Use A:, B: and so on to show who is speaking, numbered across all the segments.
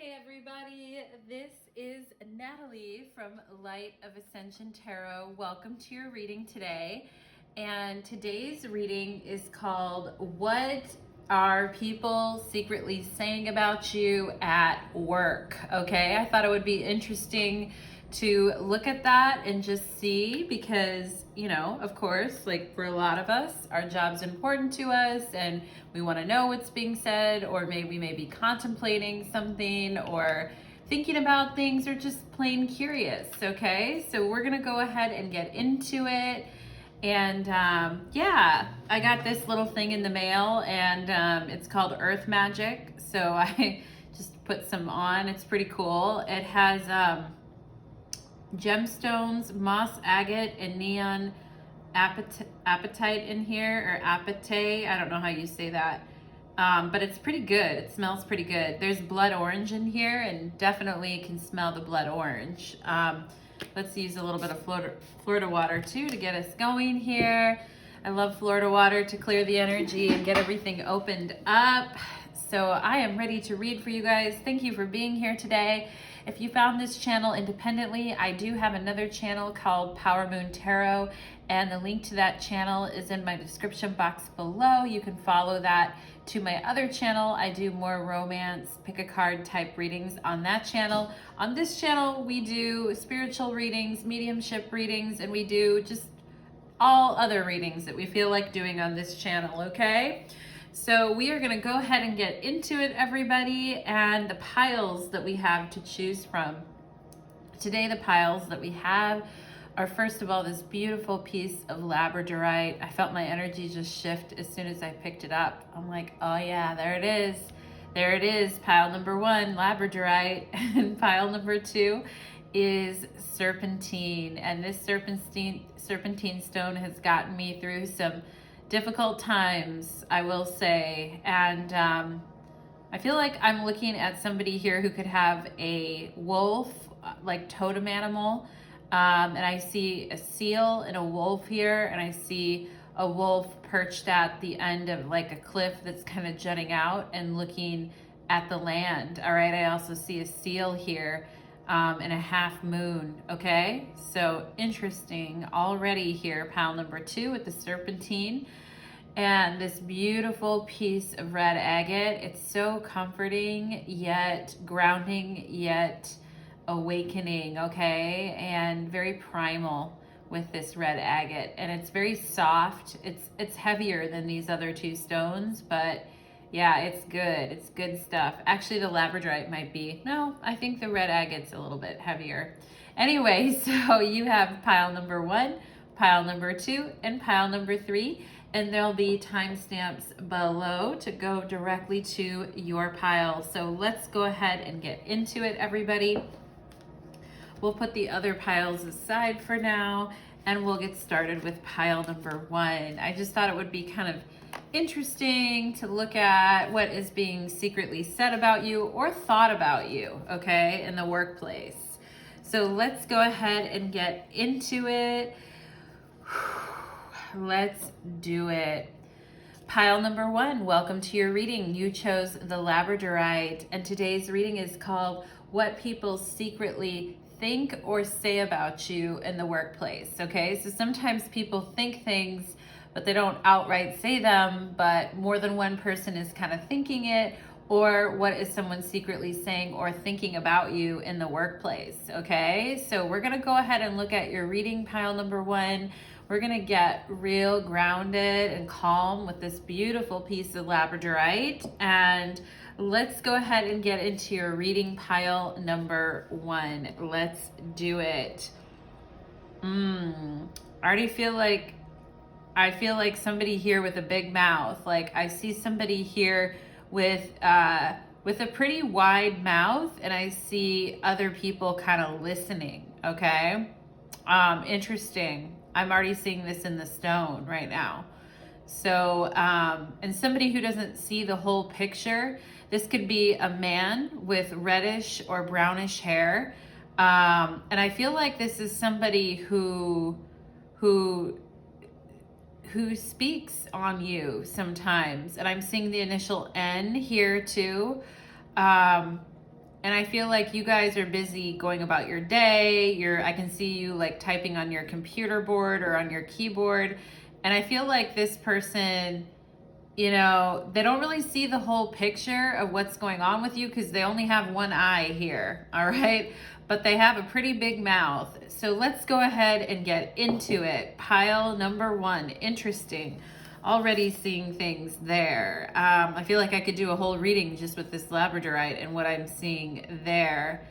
A: Hey everybody, this is Natalie from Light of Ascension Tarot. Welcome to your reading today. And today's reading is called What Are People Secretly Saying About You at Work? Okay, I thought it would be interesting to look at that and just see because, you know, of course, like for a lot of us, our job's important to us and we want to know what's being said, or maybe we may be contemplating something or thinking about things or just plain curious. Okay, so we're gonna go ahead and get into it. And yeah, I got this little thing in the mail and it's called Earth Magic. So I just put some on. It's pretty cool. It has gemstones, moss agate, and neon apatite in here, or apatite. I don't know how you say that. But it's pretty good. It smells pretty good. There's blood orange in here, and definitely can smell the blood orange. Let's use a little bit of Florida water too to get us going here. I love Florida water to clear the energy and get everything opened up. So I am ready to read for you guys. Thank you for being here today. If you found this channel independently, I do have another channel called Power Moon Tarot, and the link to that channel is in my description box below. You can follow that to my other channel. I do more romance, pick a card type readings on that channel. On this channel, we do spiritual readings, mediumship readings, and we do just all other readings that we feel like doing on this channel, okay? So we are gonna go ahead and get into it, everybody, and the piles that we have to choose from. Today, the piles that we have are, first of all, this beautiful piece of Labradorite. I felt my energy just shift as soon as I picked it up. I'm like, oh yeah, there it is. There it is, pile number one, Labradorite, and pile number two is Serpentine. And this serpentine stone has gotten me through some difficult times, I will say. And I feel like I'm looking at somebody here who could have a wolf, like totem animal. And I see a seal and a wolf here, and I see a wolf perched at the end of like a cliff that's kind of jutting out and looking at the land. All right, I also see a seal here and a half moon. Okay, so interesting already here. Pile number two with the serpentine and this beautiful piece of red agate. It's so comforting yet grounding yet awakening, okay, and very primal with this red agate, and it's very soft. It's heavier than these other two stones, but yeah, it's good. It's good stuff. Actually, the Labradorite might be. No, I think the red agate's a little bit heavier. Anyway, so you have pile number one, pile number two, and pile number three, and there'll be timestamps below to go directly to your pile. So let's go ahead and get into it, everybody. We'll put the other piles aside for now, and we'll get started with pile number one. I just thought it would be kind of interesting to look at what is being secretly said about you or thought about you, okay, in the workplace. So let's go ahead and get into it. Let's do it. Pile number one, welcome to your reading. You chose the Labradorite, and today's reading is called What People Secretly Think or Say About You in the Workplace. Okay, so sometimes people think things, but they don't outright say them, but more than one person is kind of thinking it, or what is someone secretly saying or thinking about you in the workplace. Okay, so we're gonna go ahead and look at your reading, pile number one. We're gonna get real grounded and calm with this beautiful piece of Labradorite, and let's go ahead and get into your reading, pile number one. Let's do it. I already feel like somebody here with a big mouth. Like I see somebody here with a pretty wide mouth, and I see other people kind of listening. Okay, interesting. I'm already seeing this in the stone right now. So, and somebody who doesn't see the whole picture, this could be a man with reddish or brownish hair. And I feel like this is somebody who speaks on you sometimes. And I'm seeing the initial N here too. And I feel like you guys are busy going about your day. I can see you like typing on your computer board or on your keyboard. And I feel like this person, you know, they don't really see the whole picture of what's going on with you because they only have one eye here, all right? But they have a pretty big mouth. So let's go ahead and get into it. Pile number 1, interesting. Already seeing things there. I feel like I could do a whole reading just with this Labradorite and what I'm seeing there.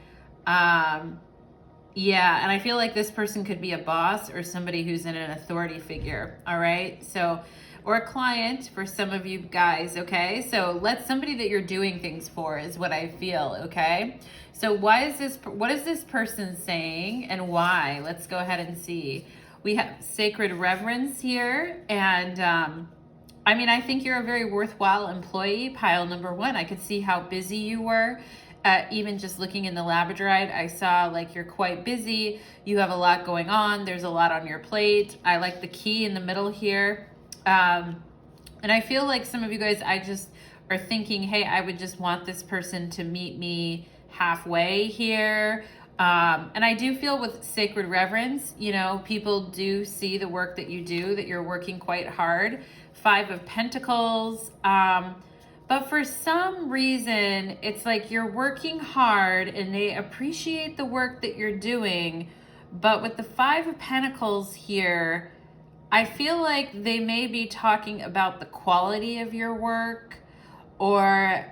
A: Yeah, and I feel like this person could be a boss or somebody who's in an authority figure, all right? So, or a client for some of you guys, okay? So somebody that you're doing things for is what I feel, okay? So what is this person saying and why? Let's go ahead and see. We have sacred reverence here, and I mean, I think you're a very worthwhile employee, pile number 1. I could see how busy you were. Even just looking in the Labradorite, I saw like you're quite busy. You have a lot going on. There's a lot on your plate. I like the key in the middle here. And I feel like some of you guys, I just are thinking, hey, I would just want this person to meet me halfway here. And I do feel with sacred reverence, you know, people do see the work that you do, that you're working quite hard. 5 of Pentacles. But for some reason, it's like you're working hard and they appreciate the work that you're doing. But with the 5 of Pentacles here, I feel like they may be talking about the quality of your work, or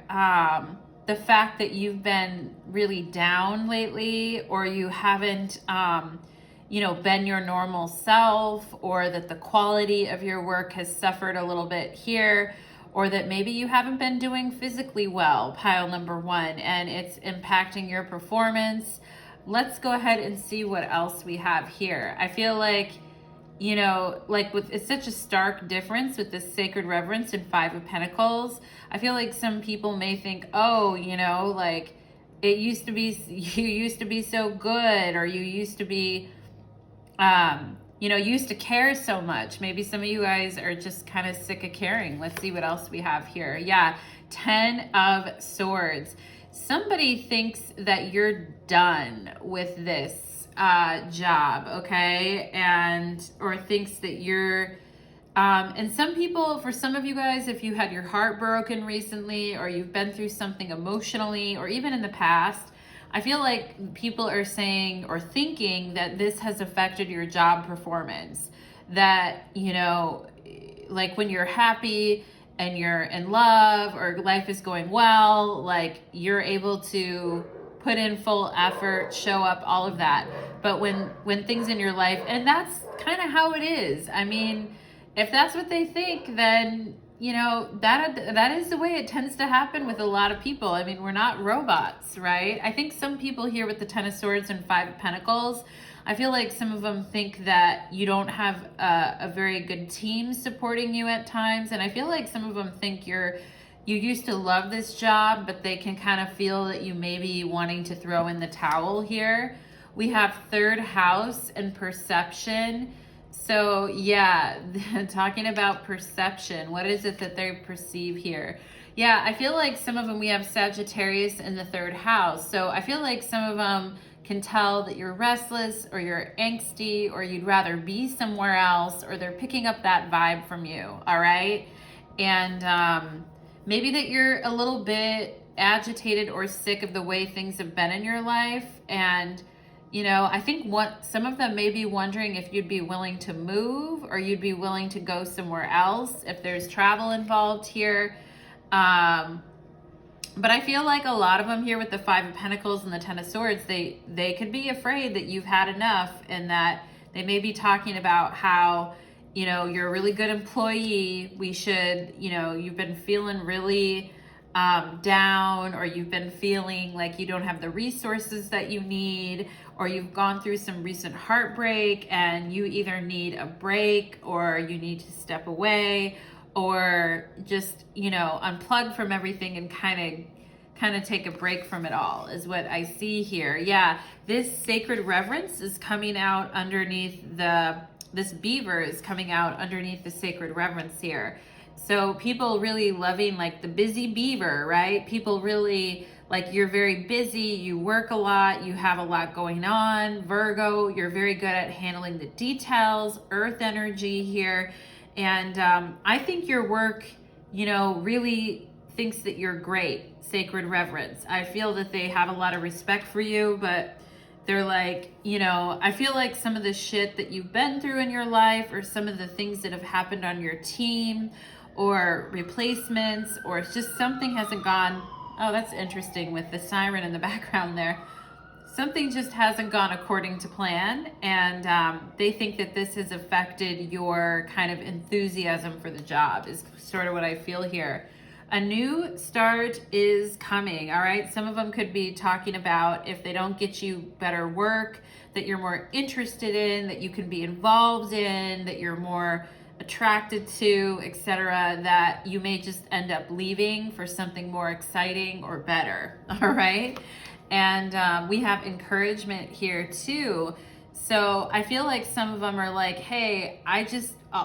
A: the fact that you've been really down lately, or you haven't, you know, been your normal self, or that the quality of your work has suffered a little bit here, or that maybe you haven't been doing physically well, pile number 1, and it's impacting your performance. Let's go ahead and see what else we have here. I feel like, you know, like it's such a stark difference with this sacred reverence and 5 of Pentacles. I feel like some people may think, oh, you know, like you used to be so good, or you used to be, you know, used to care so much. Maybe some of you guys are just kind of sick of caring. Let's see what else we have here. Yeah, 10 of Swords. Somebody thinks that you're done with this job, okay? Or thinks that you're, and some people, for some of you guys, if you had your heart broken recently, or you've been through something emotionally, or even in the past, I feel like people are saying or thinking that this has affected your job performance. That, you know, like when you're happy and you're in love or life is going well, like you're able to put in full effort, show up, all of that. But when things in your life, and that's kind of how it is. I mean, if that's what they think, then, you know, that is the way it tends to happen with a lot of people. I mean, we're not robots, right? I think some people here with the 10 of Swords and 5 of Pentacles, I feel like some of them think that you don't have a very good team supporting you at times. And I feel like some of them think you used to love this job, but they can kind of feel that you may be wanting to throw in the towel here. We have 3rd house and perception. So yeah, talking about perception, what is it that they perceive here? Yeah, I feel like some of them, we have Sagittarius in the 3rd house. So I feel like some of them can tell that you're restless, or you're angsty, or you'd rather be somewhere else, or they're picking up that vibe from you, all right? And maybe that you're a little bit agitated or sick of the way things have been in your life. And, you know, I think some of them may be wondering if you'd be willing to move, or you'd be willing to go somewhere else if there's travel involved here. But I feel like a lot of them here with the 5 of Pentacles and the 10 of Swords, they could be afraid that you've had enough, and that they may be talking about how, you know, you're a really good employee. We should, you know, you've been feeling really down, or you've been feeling like you don't have the resources that you need, or you've gone through some recent heartbreak and you either need a break, or you need to step away, or just, you know, unplug from everything and kind of take a break from it all, is what I see here. Yeah, this sacred reverence is coming out underneath this beaver is coming out underneath the sacred reverence here. So people really loving like the busy beaver, right? People really like you're very busy, you work a lot, you have a lot going on. Virgo, you're very good at handling the details, earth energy here. And I think your work, you know, really thinks that you're great. Sacred reverence. I feel that they have a lot of respect for you, but they're like, you know, I feel like some of the shit that you've been through in your life, or some of the things that have happened on your team, or replacements, or it's just something hasn't gone. Oh, that's interesting with the siren in the background there. Something just hasn't gone according to plan, and they think that this has affected your kind of enthusiasm for the job, is sort of what I feel here. A new start is coming, all right? Some of them could be talking about if they don't get you better work that you're more interested in, that you can be involved in, that you're more attracted to, etc., that you may just end up leaving for something more exciting or better, all right? And we have encouragement here too. So I feel like some of them are like, hey,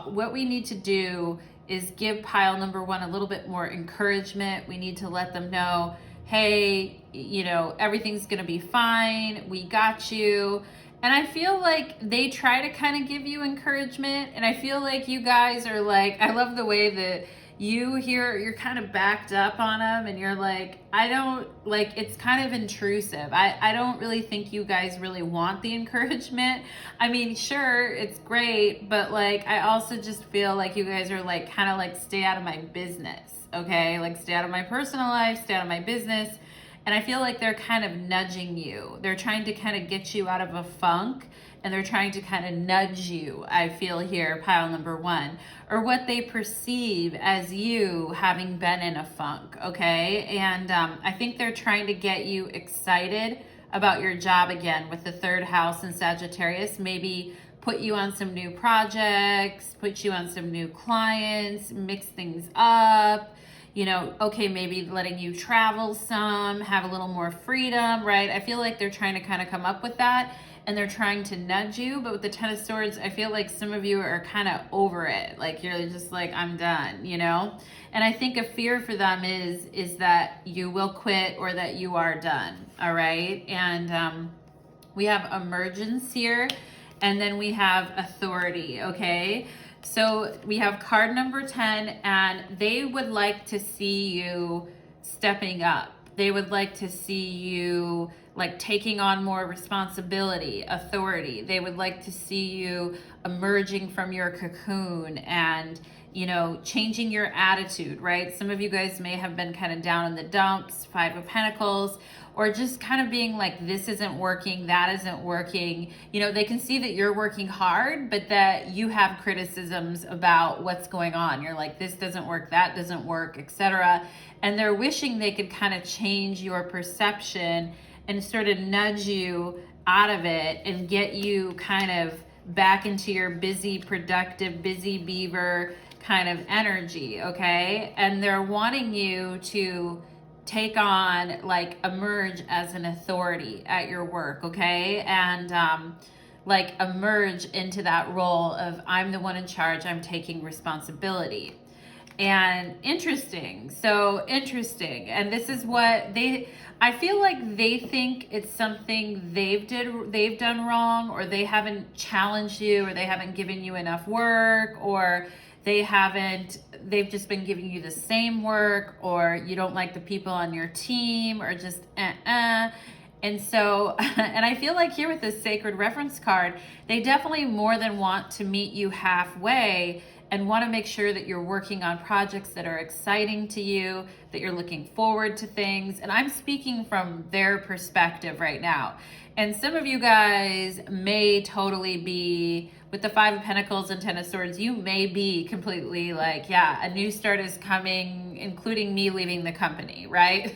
A: what we need to do is give pile number one a little bit more encouragement. We need to let them know, hey, you know, everything's gonna be fine. We got you. And I feel like they try to kind of give you encouragement. And I feel like you guys are like, I love the way that you here, you're kind of backed up on them, and you're like, I don't, like, it's kind of intrusive. I don't really think you guys really want the encouragement. I mean, sure, it's great, but like, I also just feel like you guys are like, kind of like, stay out of my business, okay? Like, stay out of my personal life, stay out of my business. And I feel like they're kind of nudging you. They're trying to kind of get you out of a funk, and they're trying to kind of nudge you, I feel here, pile number one, or what they perceive as you having been in a funk, okay? And I think they're trying to get you excited about your job again with the third house in Sagittarius. Maybe put you on some new projects, put you on some new clients, mix things up. You know, okay, maybe letting you travel some, have a little more freedom, right? I feel like they're trying to kind of come up with that, and they're trying to nudge you. But with the Ten of Swords, I feel like some of you are kind of over it. Like, you're just like, I'm done, you know? And I think a fear for them is that you will quit, or that you are done, all right? And we have emergence here, and then we have authority, okay? So we have card number 10, and they would like to see you stepping up. They would like to see you like taking on more responsibility, authority. They would like to see you emerging from your cocoon and, you know, changing your attitude, right? Some of you guys may have been kind of down in the dumps, Five of Pentacles, or just kind of being like, this isn't working, that isn't working. You know, they can see that you're working hard, but that you have criticisms about what's going on. You're like, this doesn't work, that doesn't work, etc. And they're wishing they could kind of change your perception and sort of nudge you out of it and get you kind of back into your busy, productive, busy beaver kind of energy, okay? And they're wanting you to take on, like, emerge as an authority at your work, okay? And like, emerge into that role of, I'm the one in charge, I'm taking responsibility. And interesting, so interesting. And this is what I feel like they think it's something they've done wrong, or they haven't challenged you, or they haven't given you enough work, or they've just been giving you the same work, or you don't like the people on your team, or just And so, and I feel like here with this sacred reference card, they definitely more than want to meet you halfway and want to make sure that you're working on projects that are exciting to you, that you're looking forward to things. And I'm speaking from their perspective right now. And some of you guys may totally be, with the Five of Pentacles and Ten of Swords, you may be completely like, yeah, a new start is coming, including me leaving the company, right?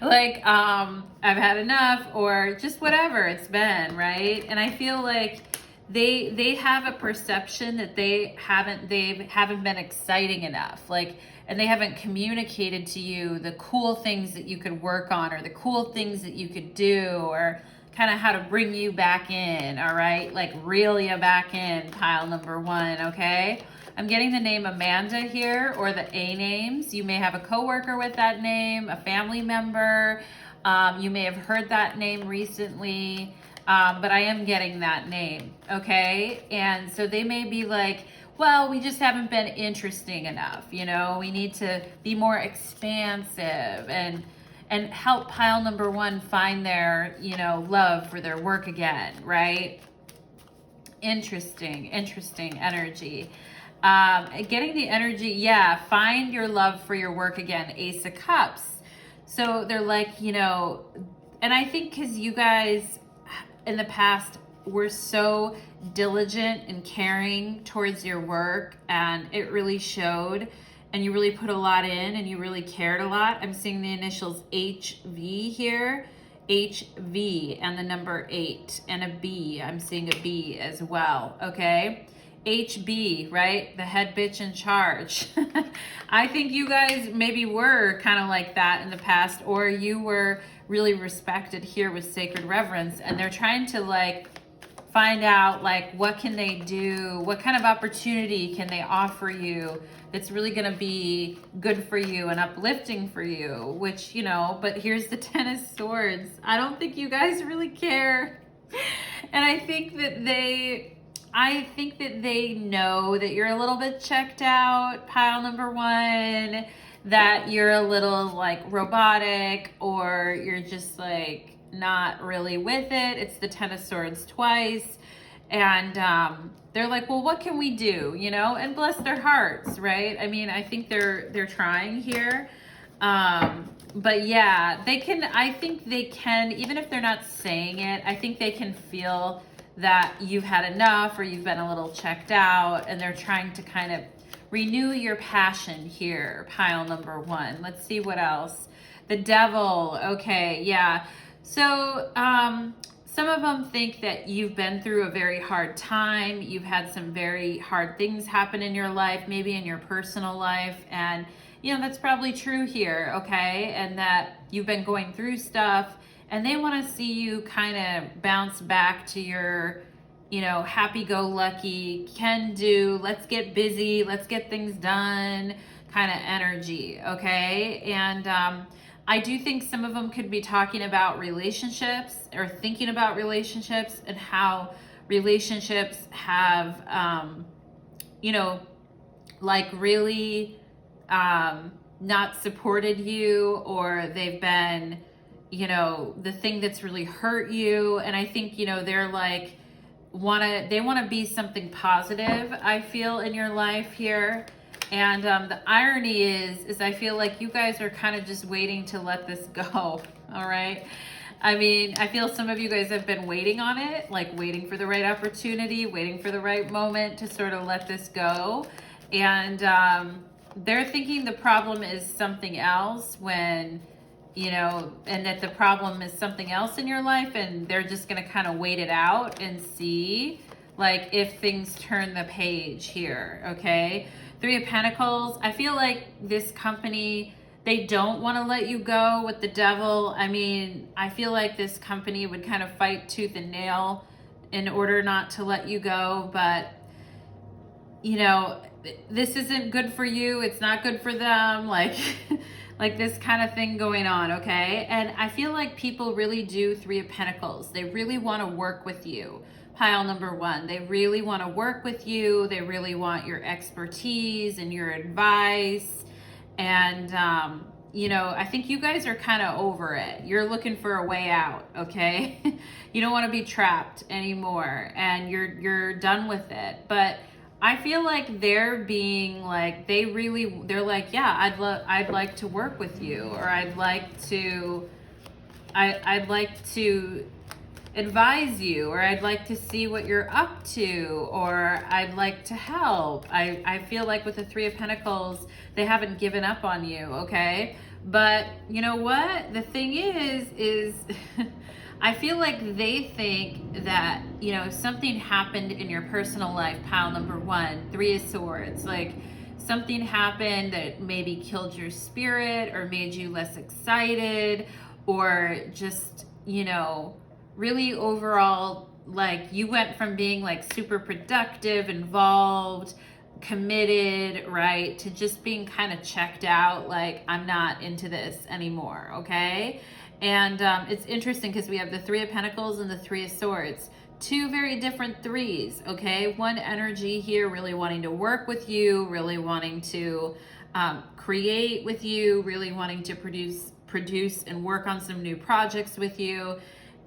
A: Like, I've had enough, or just whatever it's been, right? And I feel like they have a perception that they haven't been exciting enough, like, and they haven't communicated to you the cool things that you could work on, or the cool things that you could do, or kind of how to bring you back in, all right? Like, reel you back in, pile number one, okay? I'm getting the name Amanda here, or the A names. You may have a coworker with that name, a family member. You may have heard that name recently, but I am getting that name, okay? And so they may be like, well, we just haven't been interesting enough, you know? We need to be more expansive and help pile number one find their, you know, love for their work again, right? Interesting energy. Getting the energy, yeah, find your love for your work again, Ace of Cups. So they're like, you know, and I think because you guys in the past were so diligent and caring towards your work, and it really showed, and you really put a lot in, and you really cared a lot. I'm seeing the initials HV here, HV, and the number 8, and a B. I'm seeing a B as well, okay? HB, right? The head bitch in charge. I think you guys maybe were kind of like that in the past, or you were really respected here with sacred reverence, and they're trying to like find out like what can they do, what kind of opportunity can they offer you that's really going to be good for you and uplifting for you, which, you know, but here's the Ten of Swords. I don't think you guys really care. And I think that they know that you're a little bit checked out, pile number one, that you're a little like robotic, or you're just like not really with it. It's the Ten of Swords twice. And they're like, well, what can we do? You know, and bless their hearts, right? I mean, I think they're trying here. But yeah, I think they can, even if they're not saying it, I think they can feel that you've had enough, or you've been a little checked out, and they're trying to kind of renew your passion here, pile number one. Let's see what else. The Devil. Okay, yeah. So some of them think that you've been through a very hard time. You've had some very hard things happen in your life, maybe in your personal life, and you know, that's probably true here, okay? And that you've been going through stuff, and they want to see you kind of bounce back to your, you know, happy-go-lucky, can do, let's get busy, let's get things done kind of energy, okay? And I do think some of them could be talking about relationships, or thinking about relationships, and how relationships have, you know, like really not supported you, or they've been, you know, the thing that's really hurt you. And I think, you know, they're like, they want to be something positive, I feel, in your life here. And the irony is I feel like you guys are kind of just waiting to let this go. All right. I mean, I feel some of you guys have been waiting on it, like waiting for the right opportunity, waiting for the right moment to sort of let this go. And they're thinking the problem is something else, when, you know, and that the problem is something else in your life, and they're just going to kind of wait it out and see, like, if things turn the page here, okay? Three of Pentacles. I feel like this company, they don't want to let you go with the Devil. I mean, I feel like this company would kind of fight tooth and nail in order not to let you go, but, you know, this isn't good for you. It's not good for them. Like, like this kind of thing going on, okay? And I feel like people really do Three of Pentacles. They really want to work with you. Pile number one, they really want to work with you. They really want your expertise and your advice. And, you know, I think you guys are kind of over it. You're looking for a way out, okay? You don't want to be trapped anymore, and you're done with it. But I feel like they're being like, they're like, yeah, I'd like to work with you, or I'd like to advise you, or I'd like to see what you're up to, or I'd like to help. I feel like with the Three of Pentacles, they haven't given up on you, okay? But you know what? The thing is I feel like they think that, you know, if something happened in your personal life, pile number one, Three of Swords, like something happened that maybe killed your spirit, or made you less excited, or just, you know, really overall, like you went from being like super productive, involved, committed, right, to just being kind of checked out, like I'm not into this anymore, okay? And it's interesting because we have the Three of Pentacles and the Three of Swords. Two very different threes, okay? One energy here really wanting to work with you, really wanting to create with you, really wanting to produce and work on some new projects with you.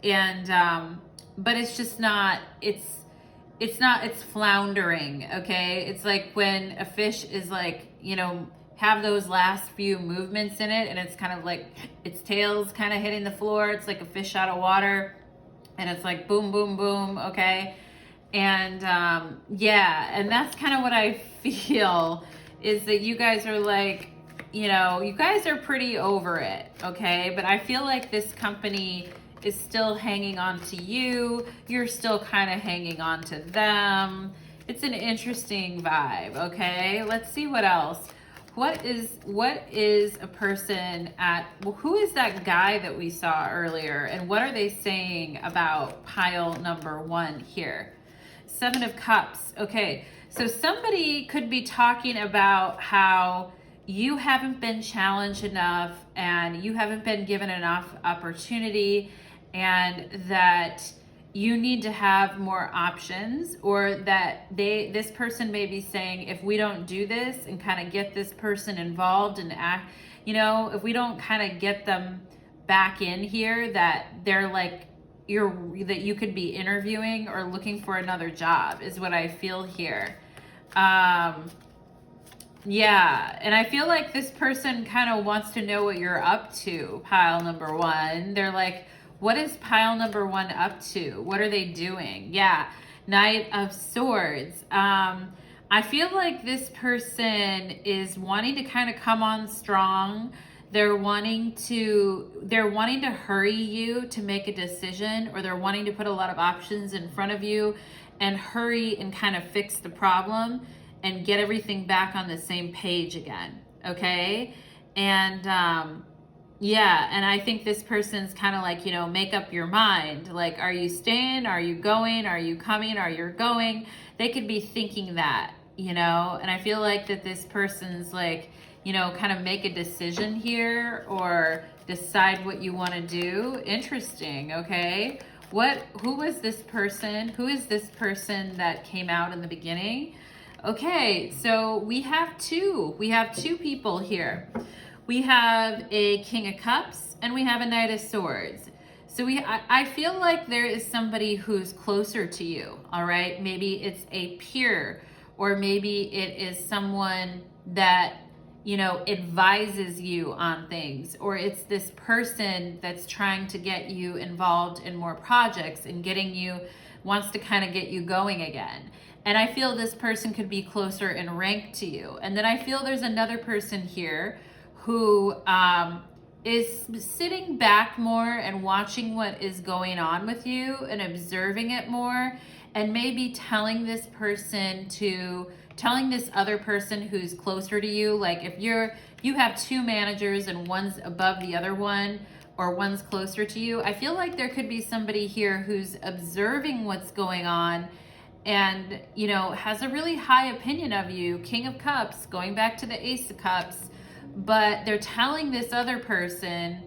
A: And but it's just not, it's floundering, okay? It's like when a fish is like, you know, have those last few movements in it, and it's kind of like its tail's kind of hitting the floor. It's like a fish out of water, and it's like boom, boom, boom, okay? And yeah, and that's kind of what I feel, is that you guys are like, you know, you guys are pretty over it, okay? But I feel like this company is still hanging on to you. You're still kind of hanging on to them. It's an interesting vibe, okay? Let's see what else. What is a person at, well, who is that guy that we saw earlier, and what are they saying about pile number 1 here? Seven of Cups. Okay, so somebody could be talking about how you haven't been challenged enough and you haven't been given enough opportunity, and that you need to have more options, or that this person may be saying, if we don't do this and kind of get this person involved and act, you know, if we don't kind of get them back in here, that they're like, that you could be interviewing or looking for another job, is what I feel here. Yeah, and I feel like this person kind of wants to know what you're up to, pile number 1. They're like, what is pile number 1 up to? What are they doing? Yeah, Knight of Swords. I feel like this person is wanting to kind of come on strong. They're wanting to hurry you to make a decision, or they're wanting to put a lot of options in front of you and hurry and kind of fix the problem and get everything back on the same page again, okay? And yeah, and I think this person's kind of like, you know, make up your mind. Like, are you staying? Are you going? Are you coming? Are you going? They could be thinking that, you know? And I feel like that this person's like, you know, kind of make a decision here, or decide what you want to do. Interesting, okay? Who was this person? Who is this person that came out in the beginning? Okay, so we have two people here. We have a King of Cups and we have a Knight of Swords. So I feel like there is somebody who's closer to you, all right? Maybe it's a peer, or maybe it is someone that, you know, advises you on things, or it's this person that's trying to get you involved in more projects and wants to kind of get you going again. And I feel this person could be closer in rank to you. And then I feel there's another person here who is sitting back more and watching what is going on with you and observing it more, and maybe telling this other person who's closer to you, like if you have 2 managers and one's above the other one, or one's closer to you, I feel like there could be somebody here who's observing what's going on and, you know, has a really high opinion of you. King of Cups, going back to the Ace of Cups, but they're telling this other person,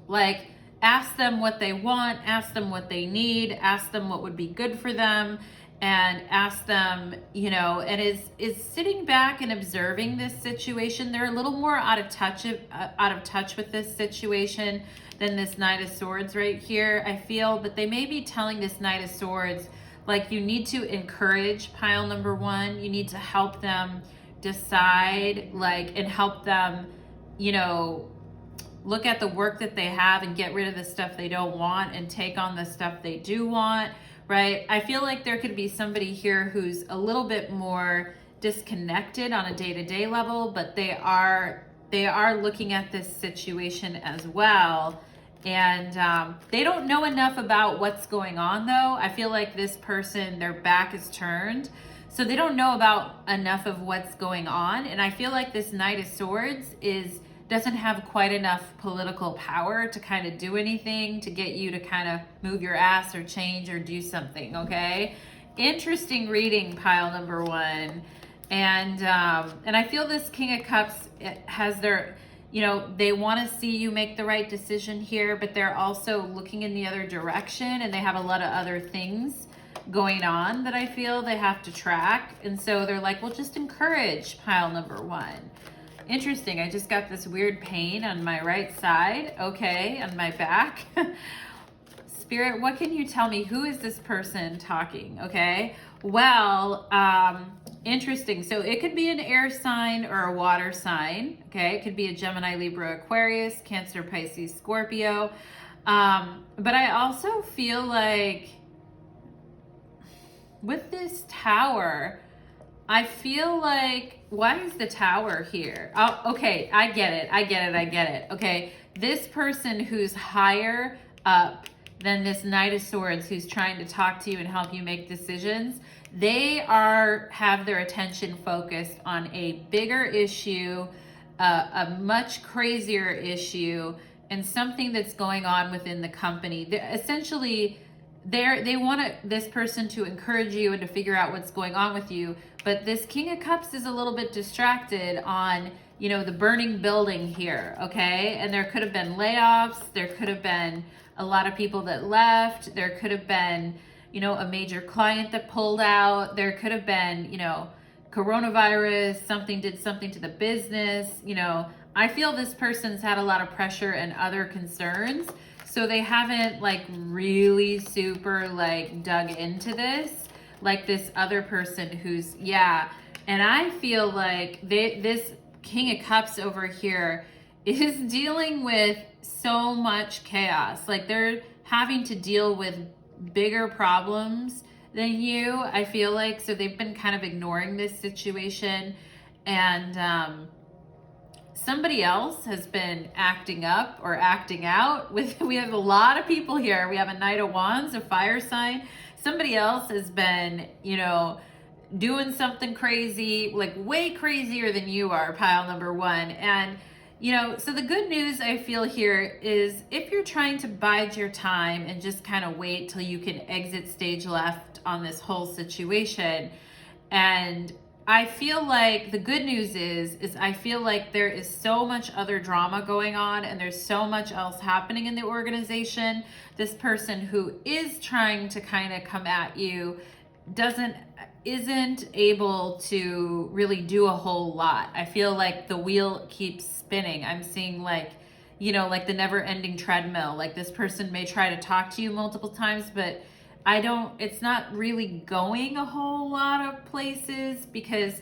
A: like, ask them what they want, ask them what they need, ask them what would be good for them, and ask them, you know, and is sitting back and observing this situation. They're a little more out of touch with this situation than this Knight of Swords right here, I feel. But they may be telling this Knight of Swords, like, you need to encourage pile number 1. You need to help them decide, like, and help them, you know, look at the work that they have and get rid of the stuff they don't want and take on the stuff they do want, right? I feel like there could be somebody here who's a little bit more disconnected on a day-to-day level, but they are looking at this situation as well. And they don't know enough about what's going on, though. I feel like this person, their back is turned, so they don't know about enough of what's going on. And I feel like this Knight of Swords doesn't have quite enough political power to kind of do anything to get you to kind of move your ass or change or do something, okay? Interesting reading, pile number 1. And I feel this King of Cups has you know, they want to see you make the right decision here, but they're also looking in the other direction, and they have a lot of other things going on that I feel they have to track. And so they're like, well, just encourage pile number one. Interesting. I just got this weird pain on my right side. Okay, on my back. Spirit, what can you tell me? Who is this person talking? Okay. Well, interesting. So it could be an air sign or a water sign. Okay. It could be a Gemini, Libra, Aquarius, Cancer, Pisces, Scorpio. But I also feel like with this tower, I feel like, why is the tower here? Oh, okay. I get it. Okay. This person who's higher up than this Knight of Swords, who's trying to talk to you and help you make decisions, they have their attention focused on a bigger issue, a much crazier issue, and something that's going on within the company. Essentially, they want this person to encourage you and to figure out what's going on with you. But this King of Cups is a little bit distracted on, you know, the burning building here, okay? And there could have been layoffs. There could have been a lot of people that left. There could have been, you know, a major client that pulled out. There could have been, you know, coronavirus, did something to the business. You know, I feel this person's had a lot of pressure and other concerns. So they haven't like really super like dug into this like this other person who's, yeah. And I feel like this King of Cups over here is dealing with so much chaos. Like they're having to deal with bigger problems than you, I feel like. So they've been kind of ignoring this situation. And somebody else has been acting up or acting out. We have a lot of people here. We have a Knight of Wands, a fire sign. Somebody else has been, you know, doing something crazy, like way crazier than you are, pile number one. And, you know, so the good news I feel here is if you're trying to bide your time and just kind of wait till you can exit stage left on this whole situation. And I feel like the good news is I feel like there is so much other drama going on and there's so much else happening in the organization. This person who is trying to kind of come at you isn't able to really do a whole lot. I feel like the wheel keeps spinning. I'm seeing like, you know, like the never ending treadmill. Like this person may try to talk to you multiple times, but it's not really going a whole lot of places because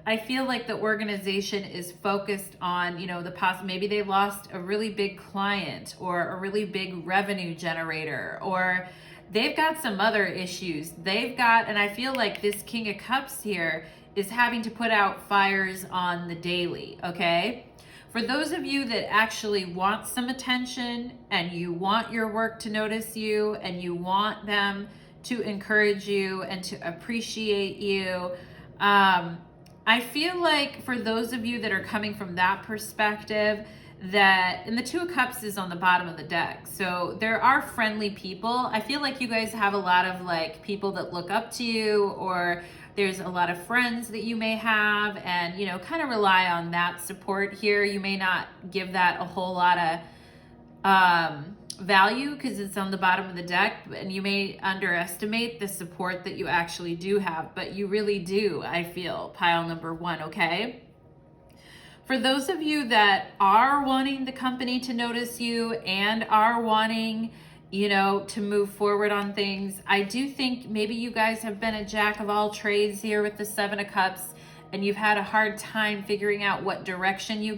A: I feel like the organization is focused on, you know, maybe they lost a really big client or a really big revenue generator, or they've got some other issues. And I feel like this King of Cups here is having to put out fires on the daily, okay? For those of you that actually want some attention and you want your work to notice you and you want them to encourage you and to appreciate you, I feel like for those of you that are coming from that perspective, and the Two of Cups is on the bottom of the deck. So there are friendly people. I feel like you guys have a lot of like people that look up to you, or there's a lot of friends that you may have, and, you know, kind of rely on that support here. You may not give that a whole lot of value because it's on the bottom of the deck, and you may underestimate the support that you actually do have, but you really do, I feel, pile number one, okay? For those of you that are wanting the company to notice you and are wanting, you know, to move forward on things, I do think maybe you guys have been a jack of all trades here with the Seven of Cups, and you've had a hard time figuring out what direction you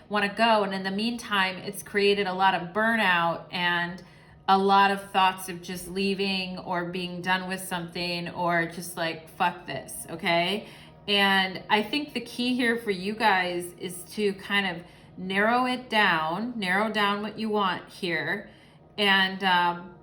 A: want to go. And in the meantime, it's created a lot of burnout and a lot of thoughts of just leaving or being done with something, or just like, fuck this, okay? And I think the key here for you guys is to kind of narrow down what you want here, and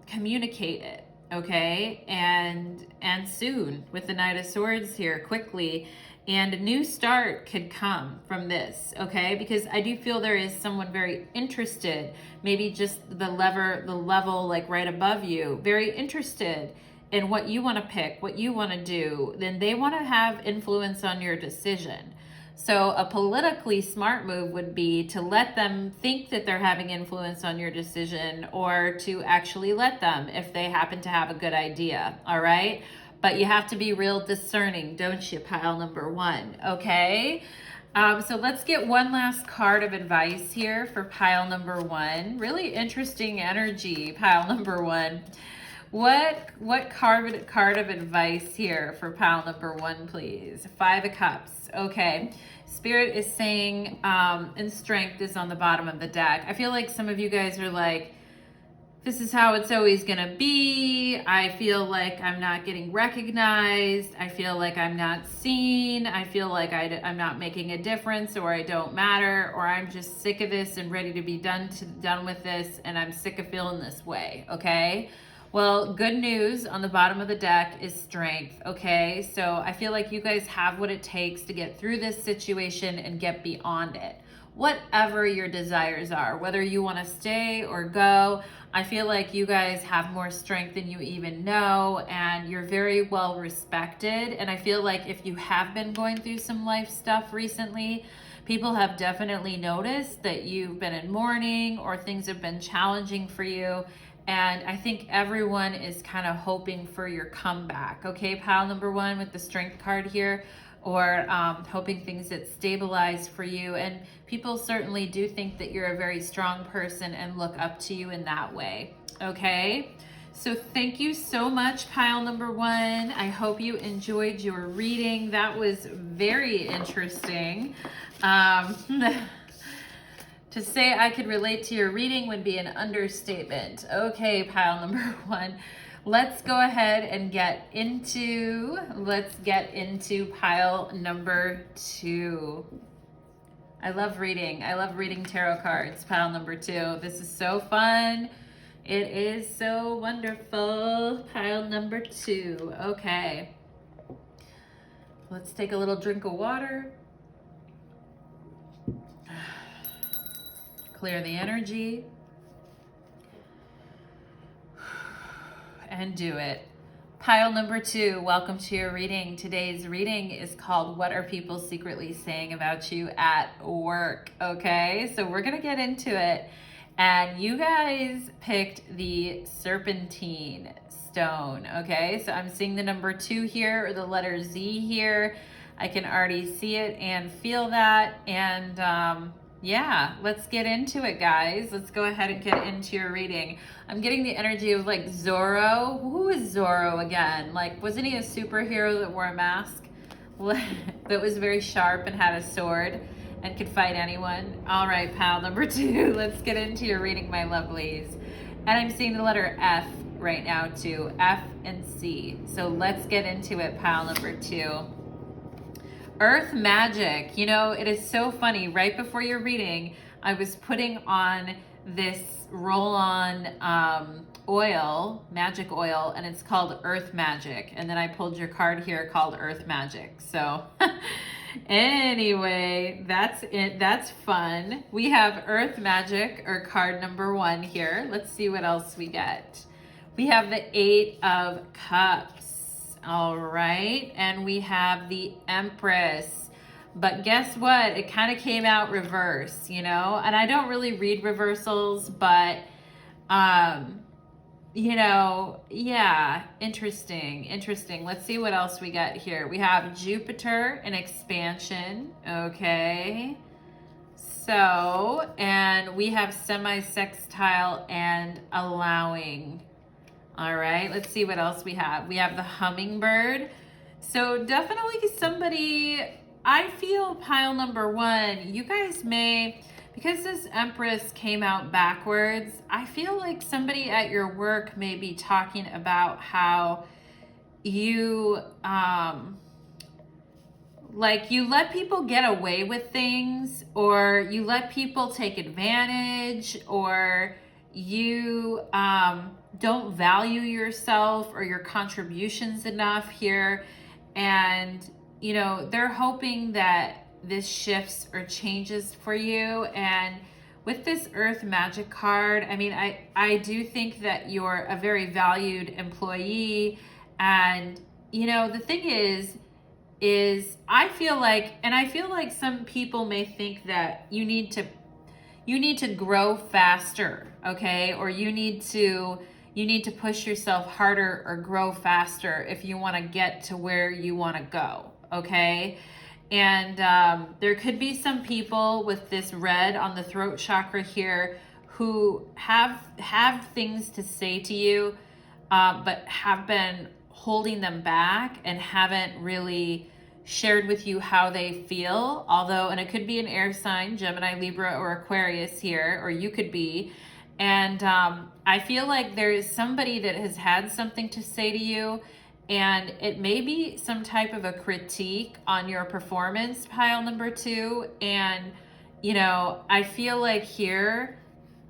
A: communicate it, okay? And soon, with the Knight of Swords here, quickly. And a new start could come from this, okay? Because I do feel there is someone very interested, maybe just the level like right above you, very interested in what you want to pick, what you want to do. Then they want to have influence on your decision. So a politically smart move would be to let them think that they're having influence on your decision, or to actually let them if they happen to have a good idea, all right? But you have to be real discerning, don't you, pile number one, okay? So let's get one last card of advice here for pile number one. Really interesting energy, pile number one. What card of advice here for pile number one, please? 5 of Cups. Okay. Spirit is saying, and Strength is on the bottom of the deck. I feel like some of you guys are like, this is how it's always gonna be. I feel like I'm not getting recognized. I feel like I'm not seen. I feel like I'm not making a difference, or I don't matter, or I'm just sick of this and ready to be done with this, and I'm sick of feeling this way, okay? Well, good news on the bottom of the deck is Strength, okay? So I feel like you guys have what it takes to get through this situation and get beyond it. Whatever your desires are, whether you want to stay or go, I feel like you guys have more strength than you even know, and you're very well respected. And I feel like if you have been going through some life stuff recently, people have definitely noticed that you've been in mourning, or things have been challenging for you. And I think everyone is kind of hoping for your comeback. Okay, pile number one with the Strength card here, or hoping things that stabilize for you. And people certainly do think that you're a very strong person and look up to you in that way. Okay, so thank you so much, pile number one. I hope you enjoyed your reading. That was very interesting. To say I could relate to your reading would be an understatement. Okay, pile number one. Let's go ahead and get into pile number two. I love reading tarot cards, pile number two. This is so fun. It is so wonderful. Pile number two. Okay. Let's take a little drink of water. Clear the energy. And do it. Pile number two, welcome to your reading. Today's reading is called What Are People Secretly Saying About You at Work? Okay, so we're gonna get into it. And you guys picked the Serpentine stone, okay? So I'm seeing the number 2 here, or the letter Z here. I can already see it and feel that. And yeah, let's get into it, guys. Let's go ahead and get into your reading. I'm getting the energy of like Zorro. Who is Zorro again? Like, wasn't he a superhero that wore a mask that was very sharp and had a sword and could fight anyone? All right, pal number 2, let's get into your reading, my lovelies. And I'm seeing the letter F right now too, F and C. So let's get into it, pal number 2. Earth magic. You know, it is so funny. Right before your reading, I was putting on this roll-on oil, magic oil, and it's called Earth Magic. And then I pulled your card here called Earth Magic. So anyway, that's it. That's fun. We have Earth Magic, or card number 1 here. Let's see what else we get. We have the 8 of Cups. All right, and we have the Empress. But guess what? It kind of came out reverse, you know? And I don't really read reversals, but, you know, yeah, interesting. Let's see what else we got here. We have Jupiter and expansion, okay? So, and we have semi-sextile and allowing. All right, let's see what else we have. We have the hummingbird. So definitely somebody, I feel pile number 1, you guys may, because this Empress came out backwards, I feel like somebody at your work may be talking about how you, like you let people get away with things, or you let people take advantage, or you don't value yourself or your contributions enough here. And, you know, they're hoping that this shifts or changes for you. And with this Earth Magic card, I mean, I do think that you're a very valued employee. And, you know, the thing is, is I feel like some people may think that you need to grow faster, okay? Or you need to push yourself harder or grow faster if you want to get to where you want to go, okay? And there could be some people with this red on the throat chakra here who have things to say to you, but have been holding them back and haven't really shared with you how they feel. Although, and it could be an air sign, Gemini, Libra, or Aquarius here, or you could be. And I feel like there is somebody that has had something to say to you, and it may be some type of a critique on your performance, pile number 2. And, you know, I feel like here,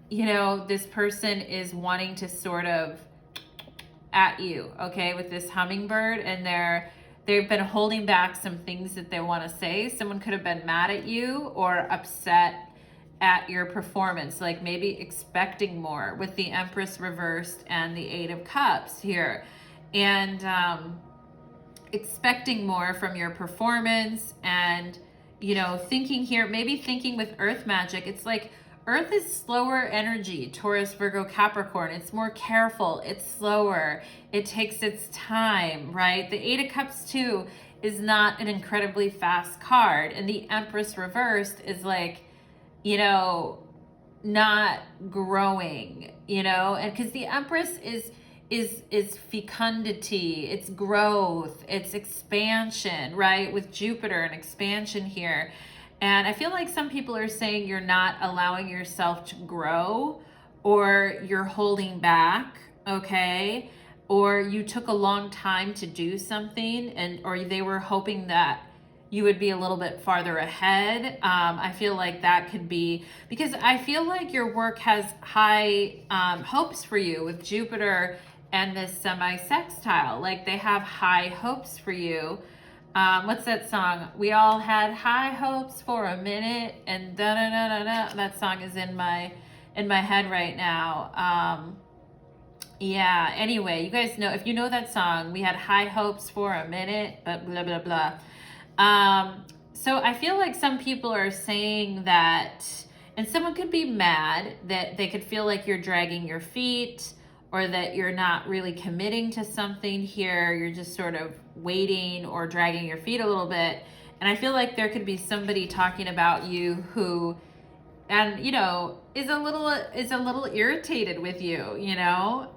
A: you know, this person is wanting to sort of at you, okay, with this hummingbird, and they've been holding back some things that they want to say. Someone could have been mad at you or upset at your performance, like maybe expecting more with the Empress reversed and the 8 of Cups here, and expecting more from your performance. And, you know, thinking here, maybe thinking with Earth magic, it's like Earth is slower energy, Taurus, Virgo, Capricorn. It's more careful, it's slower, it takes its time, right? The 8 of Cups too is not an incredibly fast card. And the Empress reversed is like, you know, not growing, you know, and because the Empress is fecundity, it's growth, it's expansion, right? With Jupiter and expansion here. And I feel like some people are saying you're not allowing yourself to grow, or you're holding back, okay? Or you took a long time to do something, and or they were hoping that you would be a little bit farther ahead. I feel like that could be, because I feel like your work has high hopes for you with Jupiter and this semi-sextile. Like they have high hopes for you. What's that song? We all had high hopes for a minute, and da da da da da. That song is in my head right now. Yeah. Anyway, you guys know, if you know that song, we had high hopes for a minute, but blah blah blah. So I feel like some people are saying that, and someone could be mad that they could feel like you're dragging your feet, or that you're not really committing to something here. You're just sort of waiting or dragging your feet a little bit. And I feel like there could be somebody talking about you who, and you know, is a little irritated with you, you know,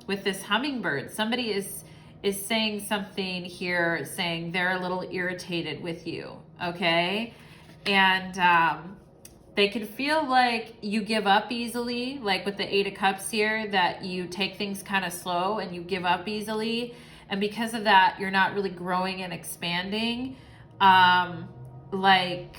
A: with this hummingbird. Somebody is saying something here, saying they're a little irritated with you, okay? And they could feel like you give up easily, like with the 8 of Cups here, that you take things kind of slow and you give up easily. And because of that, you're not really growing and expanding, like,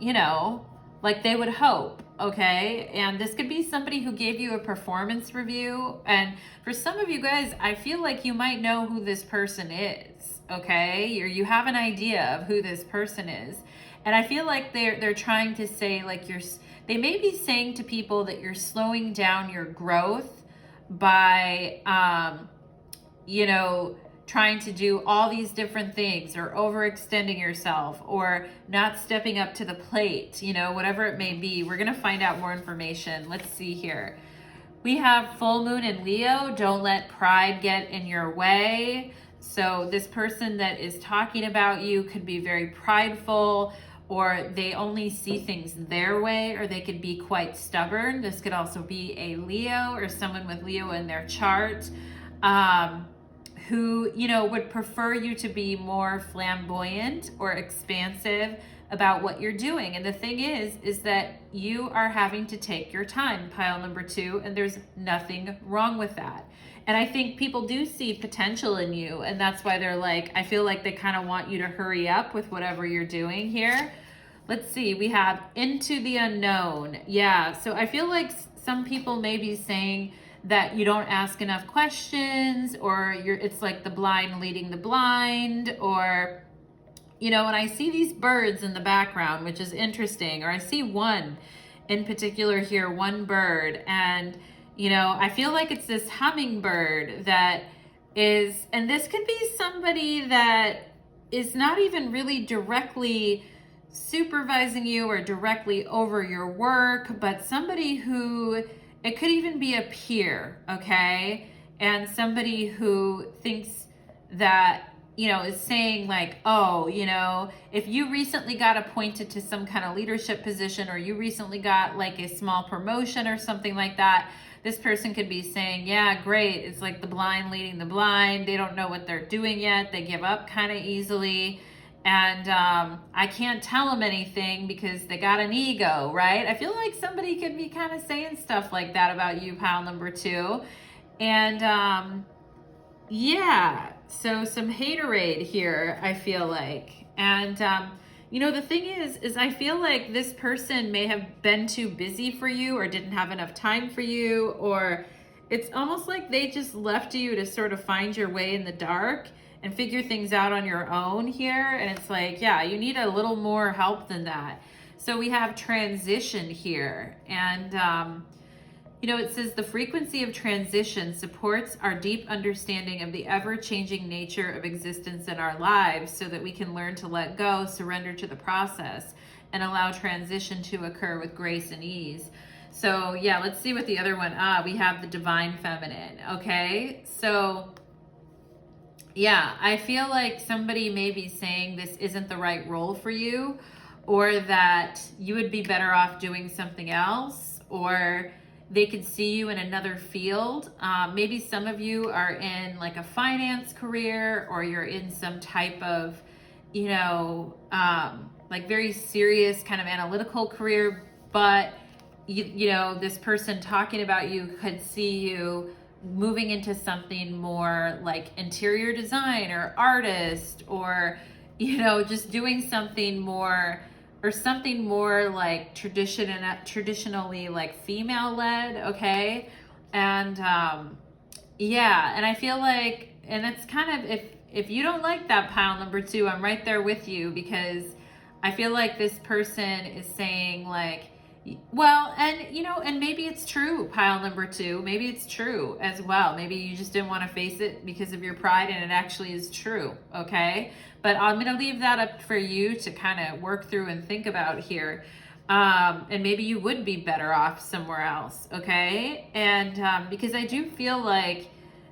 A: you know, like they would hope, okay? And this could be somebody who gave you a performance review. And for some of you guys, I feel like you might know who this person is, okay? Or you have an idea of who this person is. And I feel like they're trying to say, like, they may be saying to people that you're slowing down your growth by, you know, trying to do all these different things, or overextending yourself, or not stepping up to the plate, you know, whatever it may be. We're going to find out more information. Let's see here. We have full moon in Leo. Don't let pride get in your way. So this person that is talking about you could be very prideful, or they only see things their way, or they could be quite stubborn. This could also be a Leo, or someone with Leo in their chart, who, you know, would prefer you to be more flamboyant or expansive about what you're doing. And the thing is that you are having to take your time, pile number 2, and there's nothing wrong with that. And I think people do see potential in you, and that's why they're like, I feel like they kind of want you to hurry up with whatever you're doing here. Let's see, we have into the unknown. Yeah, so I feel like some people may be saying that you don't ask enough questions, or it's like the blind leading the blind, or, you know, and I see these birds in the background, which is interesting, or I see one in particular here, one bird, and, you know, I feel like it's this hummingbird that is, and this could be somebody that is not even really directly supervising you or directly over your work, but somebody who, it could even be a peer, okay? And somebody who thinks that, you know, is saying like, oh, you know, if you recently got appointed to some kind of leadership position, or you recently got like a small promotion or something like that, this person could be saying, yeah, great. It's like the blind leading the blind. They don't know what they're doing yet. They give up kind of easily. And I can't tell them anything because they got an ego, right? I feel like somebody could be kind of saying stuff like that about you, pile number 2. And yeah, so some haterade here, I feel like. And you know, the thing is I feel like this person may have been too busy for you, or didn't have enough time for you, or it's almost like they just left you to sort of find your way in the dark and figure things out on your own here. And it's like, yeah, you need a little more help than that. So we have transition here. And you know, it says the frequency of transition supports our deep understanding of the ever-changing nature of existence in our lives, so that we can learn to let go, surrender to the process, and allow transition to occur with grace and ease. So yeah, let's see what the other one, we have the divine feminine. Okay, so yeah, I feel like somebody may be saying this isn't the right role for you, or that you would be better off doing something else, or they could see you in another field. Maybe some of you are in like a finance career, or you're in some type of, you know, like very serious kind of analytical career, but you know, this person talking about you could see you moving into something more like interior design or artist, or, you know, just doing something more, or something more like traditionally like female led. Okay. And yeah, and I feel like, and it's kind of, if you don't like that, pile number 2, I'm right there with you, because I feel like this person is saying like, well, and you know, and maybe it's true, pile number 2, maybe it's true as well. Maybe you just didn't want to face it because of your pride, and it actually is true. Okay, but I'm going to leave that up for you to kind of work through and think about here. And maybe you would be better off somewhere else. Okay, and because I do feel like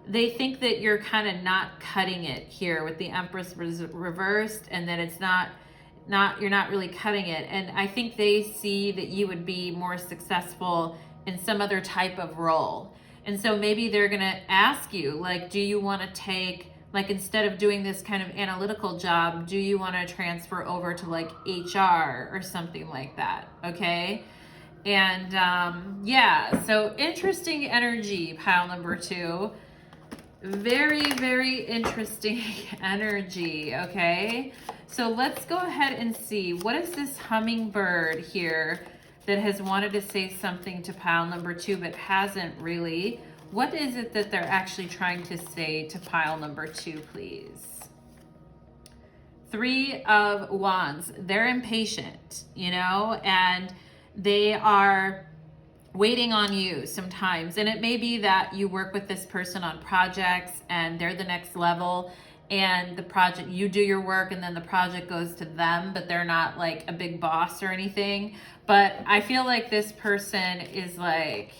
A: they think that you're kind of not cutting it here with the Empress reversed, and that it's not you're not really cutting it. And I think they see that you would be more successful in some other type of role. And so maybe they're going to ask you, like, do you want to take, like, instead of doing this kind of analytical job, do you want to transfer over to like HR or something like that? Okay. And yeah, so interesting energy, pile number 2. Very, very interesting energy. Okay, so let's go ahead and see, what is this hummingbird here that has wanted to say something to pile number 2 but hasn't really? What is it that they're actually trying to say to pile number 2, please? 3 of Wands. They're impatient, you know, and they are waiting on you sometimes. And it may be that you work with this person on projects and they're the next level, and the project, you do your work and then the project goes to them, but they're not like a big boss or anything. But I feel like this person is like,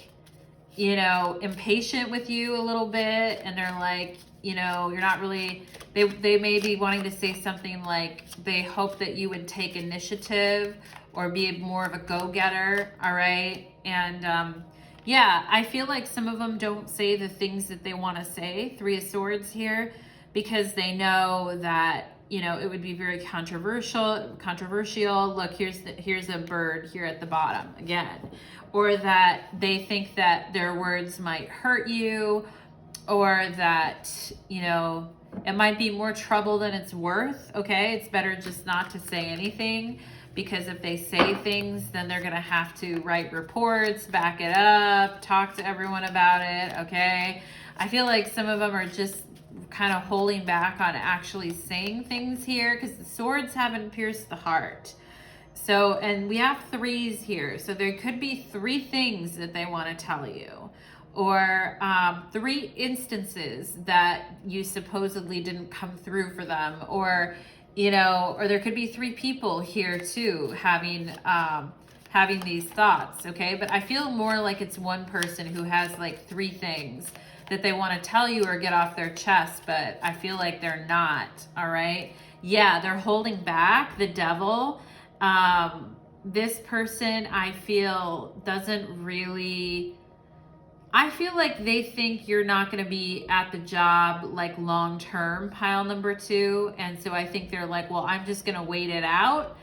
A: you know, impatient with you a little bit, and they're like, you know, you're not really, they may be wanting to say something like they hope that you would take initiative or be more of a go-getter. All right. And yeah, I feel like some of them don't say the things that they want to say, 3 of Swords here, because they know that, you know, it would be very controversial. Look, here's a bird here at the bottom again. Or that they think that their words might hurt you, or that, you know, it might be more trouble than it's worth. Okay, it's better just not to say anything, because if they say things, then they're gonna have to write reports, back it up, talk to everyone about it. Okay, I feel like some of them are just kind of holding back on actually saying things here, because the swords haven't pierced the heart. So, and we have 3s here, so there could be 3 things that they want to tell you, or 3 instances that you supposedly didn't come through for them, or, you know, or there could be 3 people here too having these thoughts, okay? But I feel more like it's one person who has like 3 things that they want to tell you or get off their chest, but I feel like they're not, all right? Yeah, they're holding back, the devil. This person, I feel, doesn't really, I feel like they think you're not going to be at the job like long term, pile number 2. And so I think they're like, well, I'm just going to wait it out.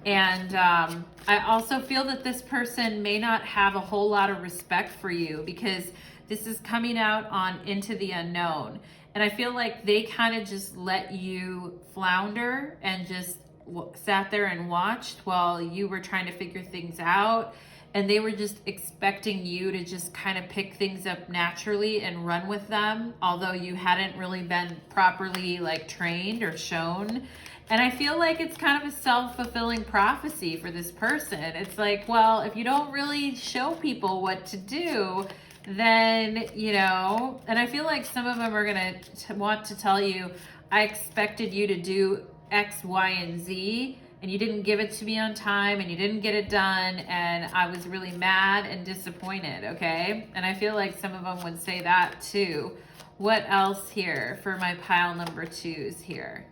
A: And I also feel that this person may not have a whole lot of respect for you, because this is coming out on Into the Unknown. And I feel like they kind of just let you flounder and just sat there and watched while you were trying to figure things out. And they were just expecting you to just kind of pick things up naturally and run with them, although you hadn't really been properly like trained or shown. And I feel like it's kind of a self-fulfilling prophecy for this person. It's like, well, if you don't really show people what to do, then, you know, and I feel like some of them are going to want to tell you, I expected you to do X, Y, and Z, and you didn't give it to me on time, and you didn't get it done, and I was really mad and disappointed, okay? And I feel like some of them would say that too. What else here for my pile number 2s here?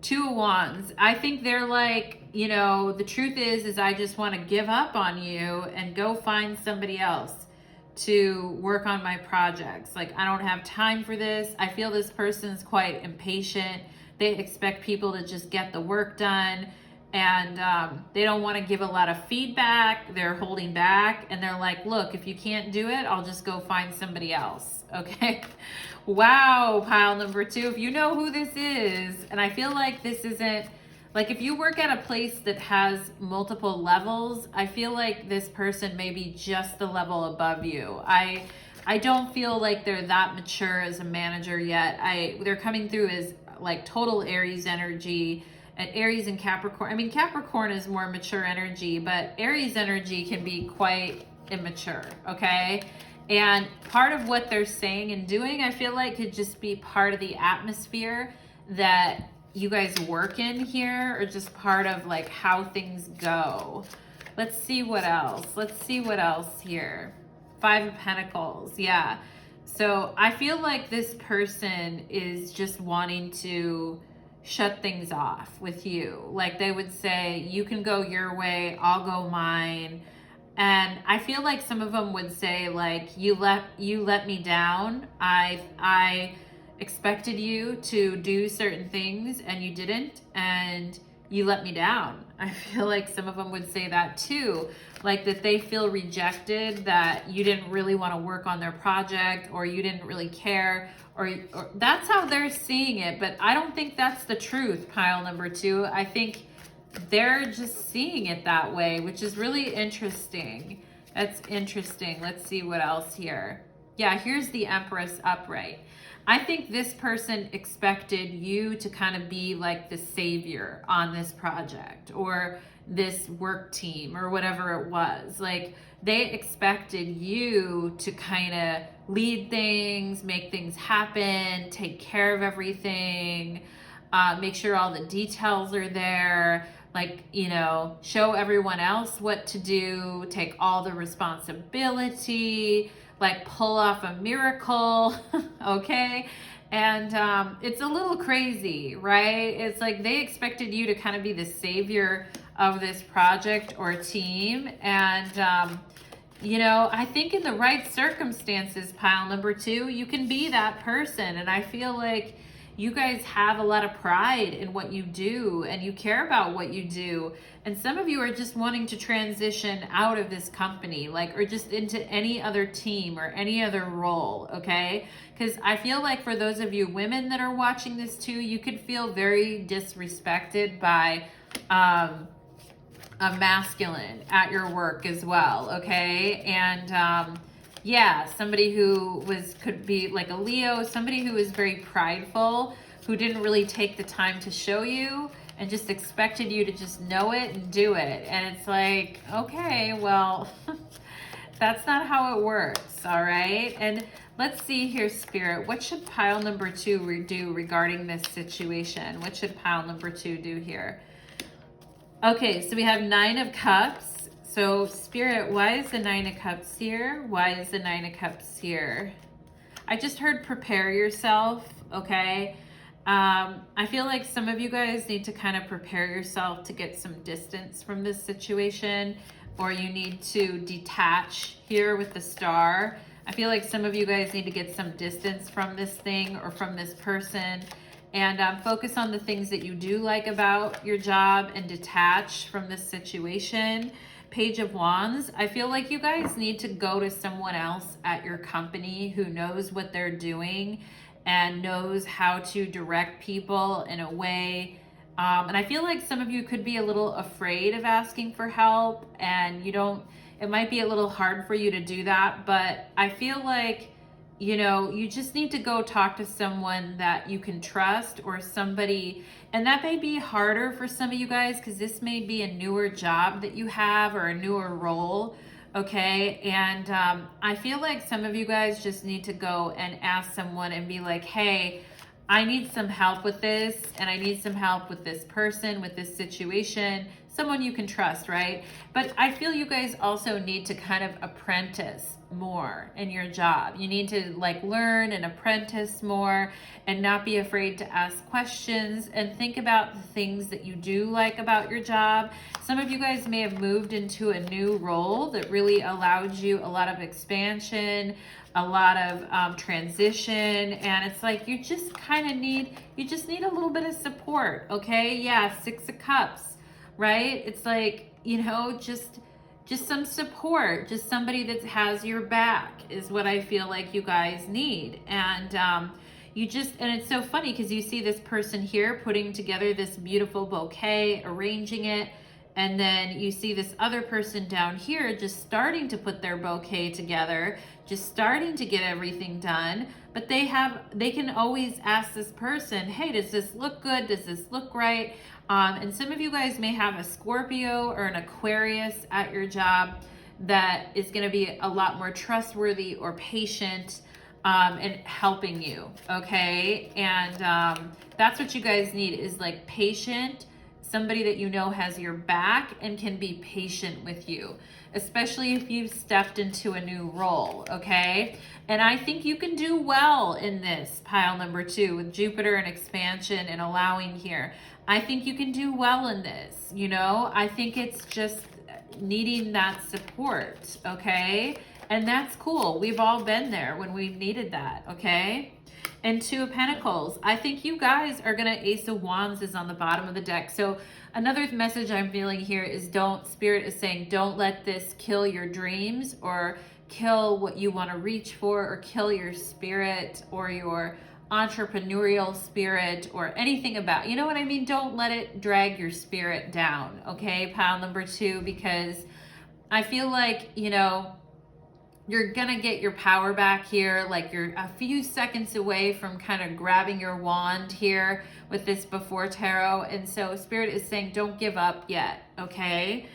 A: 2 of Wands. I think they're like, you know, the truth is I just want to give up on you and go find somebody else to work on my projects. Like, I don't have time for this. I feel this person's quite impatient. They expect people to just get the work done, and they don't want to give a lot of feedback. They're holding back, and they're like, look, if you can't do it, I'll just go find somebody else, okay? Wow, pile number 2, if you know who this is, and I feel like this isn't, like if you work at a place that has multiple levels, I feel like this person may be just the level above you. I don't feel like they're that mature as a manager yet. They're coming through as like total Aries energy, and Aries and Capricorn. I mean, Capricorn is more mature energy, but Aries energy can be quite immature, okay? And part of what they're saying and doing, I feel like, could just be part of the atmosphere that you guys work in here, or just part of like how things go. Let's see what else. Let's see what else here. 5 of Pentacles. Yeah. So I feel like this person is just wanting to shut things off with you. Like they would say, you can go your way, I'll go mine. And I feel like some of them would say, like, you let me down. I expected you to do certain things and you didn't, and you let me down. I feel like some of them would say that too, like that they feel rejected, that you didn't really want to work on their project, or you didn't really care, or that's how they're seeing it. But I don't think that's the truth, pile number 2. I think they're just seeing it that way, which is really interesting. That's interesting. Let's see what else here. Yeah, here's the Empress upright. I think this person expected you to kind of be like the savior on this project or this work team or whatever it was. Like they expected you to kind of lead things, make things happen, take care of everything, make sure all the details are there, like, you know, show everyone else what to do, take all the responsibility, like pull off a miracle, okay? And it's a little crazy, right? It's like they expected you to kind of be the savior of this project or team. And, you know, I think in the right circumstances, pile number 2, you can be that person. And I feel like you guys have a lot of pride in what you do, and you care about what you do. And some of you are just wanting to transition out of this company, like, or just into any other team or any other role, okay? Because I feel like for those of you women that are watching this too, you could feel very disrespected by a masculine at your work as well, okay? And yeah, somebody who could be like a Leo, somebody who is very prideful, who didn't really take the time to show you and just expected you to just know it and do it. And it's like, okay, well, That's not how it works, all right? And let's see here, Spirit. What should pile number 2 do regarding this situation? What should pile number 2 do here? Okay, so we have 9 of Cups. So, Spirit, why is the 9 of Cups here? Why is the 9 of Cups here? I just heard prepare yourself, okay? I feel like some of you guys need to kind of prepare yourself to get some distance from this situation, or you need to detach here with the Star. I feel like some of you guys need to get some distance from this thing or from this person, and focus on the things that you do like about your job and detach from this situation. Page of Wands, I feel like you guys need to go to someone else at your company who knows what they're doing and knows how to direct people in a way. And I feel like some of you could be a little afraid of asking for help, and it might be a little hard for you to do that, but I feel like, you know, you just need to go talk to someone that you can trust, or somebody, and that may be harder for some of you guys because this may be a newer job that you have or a newer role, okay? And I feel like some of you guys just need to go and ask someone and be like, hey, I need some help with this, and I need some help with this person, with this situation, someone you can trust, right? But I feel you guys also need to kind of apprentice more in your job. You need to like learn and apprentice more and not be afraid to ask questions and think about the things that you do like about your job. Some of you guys may have moved into a new role that really allowed you a lot of expansion, a lot of transition, and it's like you just need a little bit of support, okay? Yeah, 6 of Cups, right? It's like, you know, just some support, just somebody that has your back is what I feel like you guys need. And and it's so funny because you see this person here putting together this beautiful bouquet, arranging it, and then you see this other person down here just starting to put their bouquet together, just starting to get everything done. But they can always ask this person, hey, does this look good? Does this look right? And some of you guys may have a Scorpio or an Aquarius at your job that is going to be a lot more trustworthy or patient in helping you, okay? And that's what you guys need, is like patient, somebody that you know has your back and can be patient with you, especially if you've stepped into a new role, okay? And I think you can do well in this pile number 2 with Jupiter and expansion and allowing here. I think you can do well in this, you know? I think it's just needing that support, okay? And that's cool. We've all been there when we've needed that, okay? And 2 of Pentacles. I think you guys are gonna, Ace of Wands is on the bottom of the deck. So another message I'm feeling here is Spirit is saying, don't let this kill your dreams or kill what you wanna reach for, or kill your spirit or your entrepreneurial spirit or anything about, you know what I mean? Don't let it drag your spirit down, okay? Pile number 2, because I feel like, you know, you're gonna get your power back here. Like you're a few seconds away from kind of grabbing your wand here with this before tarot. And so Spirit is saying, don't give up yet, okay?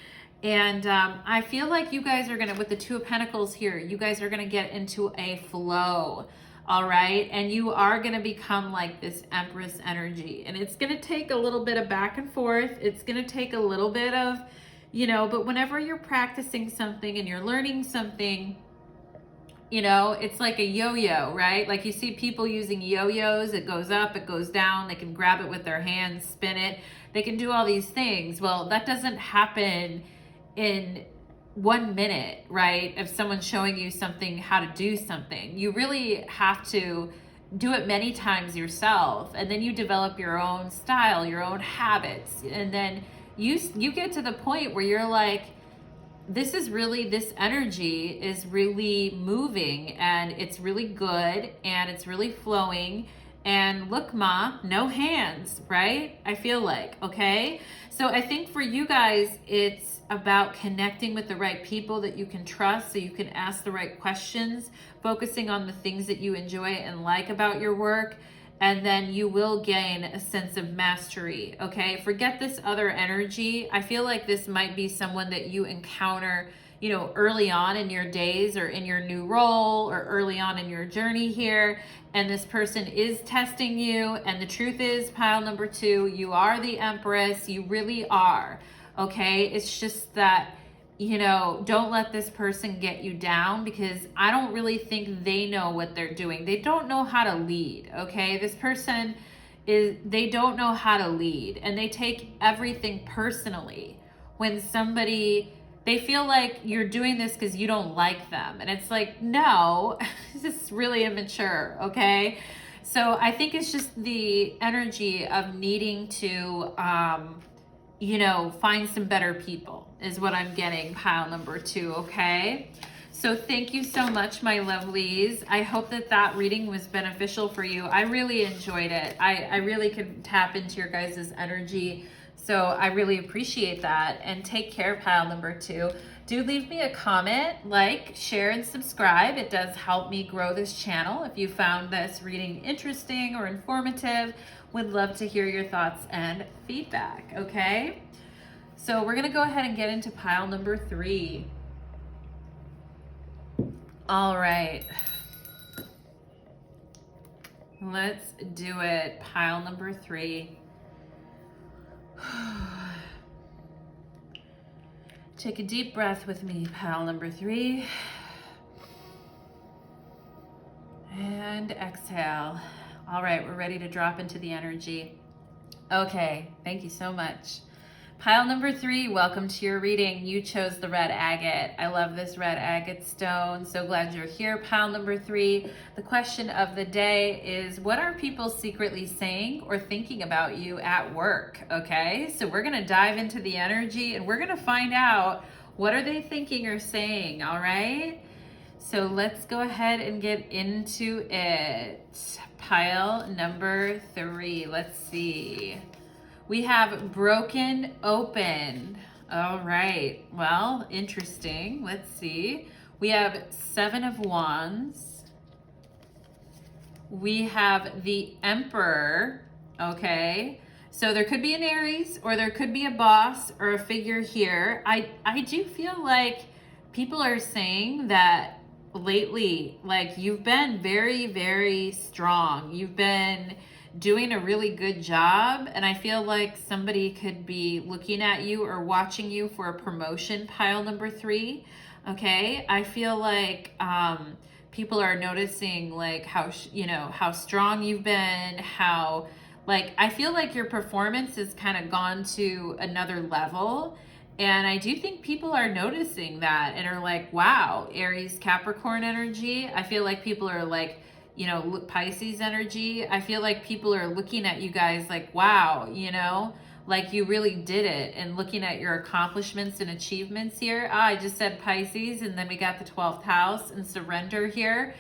A: And I feel like you guys are gonna, with the 2 of Pentacles here, you guys are gonna get into a flow, all right? And you are gonna become like this Empress energy. And it's gonna take a little bit of back and forth. It's gonna take a little bit of, you know, but whenever you're practicing something and you're learning something, you know, it's like a yo-yo, right? Like you see people using yo-yos, it goes up, it goes down, they can grab it with their hands, spin it, they can do all these things. Well, that doesn't happen in 1 minute, right? If someone's showing you something, how to do something, you really have to do it many times yourself, and then you develop your own style, your own habits, and then you get to the point where you're like, this energy is really moving, and it's really good, and it's really flowing. And look, Ma, no hands, right? I feel like, okay? So I think for you guys, it's about connecting with the right people that you can trust so you can ask the right questions, focusing on the things that you enjoy and like about your work, and then you will gain a sense of mastery, okay? Forget this other energy. I feel like this might be someone that you encounter you know, early on in your days or in your new role or early on in your journey here, and this person is testing you. And the truth is, pile number 2, you are the Empress. You really are. Okay? It's just that, you know, don't let this person get you down, because I don't really think they know what they're doing. They don't know how to lead. Okay? This person they don't know how to lead, and they take everything personally. When somebody, they feel like you're doing this because you don't like them, and it's like, no, this is really immature. Okay, so I think it's just the energy of needing to you know, find some better people is what I'm getting, pile number 2. Okay, so thank you so much, my lovelies. I hope that that reading was beneficial for you. I really enjoyed it. I really could tap into your guys' energy. So I really appreciate that. And take care, pile number 2. Do leave me a comment, like, share, and subscribe. It does help me grow this channel. If you found this reading interesting or informative, would love to hear your thoughts and feedback, okay? So we're gonna go ahead and get into pile number 3. All right, let's do it. Pile number 3. Take a deep breath with me, pile number 3. And exhale. All right, we're ready to drop into the energy. Okay, thank you so much. Pile number 3, welcome to your reading. You chose the red agate. I love this red agate stone. So glad you're here. Pile number 3, the question of the day is, what are people secretly saying or thinking about you at work? Okay, so we're gonna dive into the energy and we're gonna find out, what are they thinking or saying, all right? So let's go ahead and get into it. Pile number 3, let's see. We have broken open. All right, well, interesting. Let's see. We have 7 of Wands. We have the Emperor, okay? So there could be an Aries, or there could be a boss or a figure here. I do feel like people are saying that lately, like, you've been very, very strong. You've been doing a really good job, and I feel like somebody could be looking at you or watching you for a promotion, pile number 3. Okay, I feel like people are noticing, like, how you know, how strong you've been, how, like, I feel like your performance has kind of gone to another level. And I do think people are noticing that and are like, wow, Aries, Capricorn energy. I feel like people are like, you know, Pisces energy. I feel like people are looking at you guys like, wow, you know, like you really did it, and looking at your accomplishments and achievements here. I just said Pisces, and then we got the 12th house and surrender here.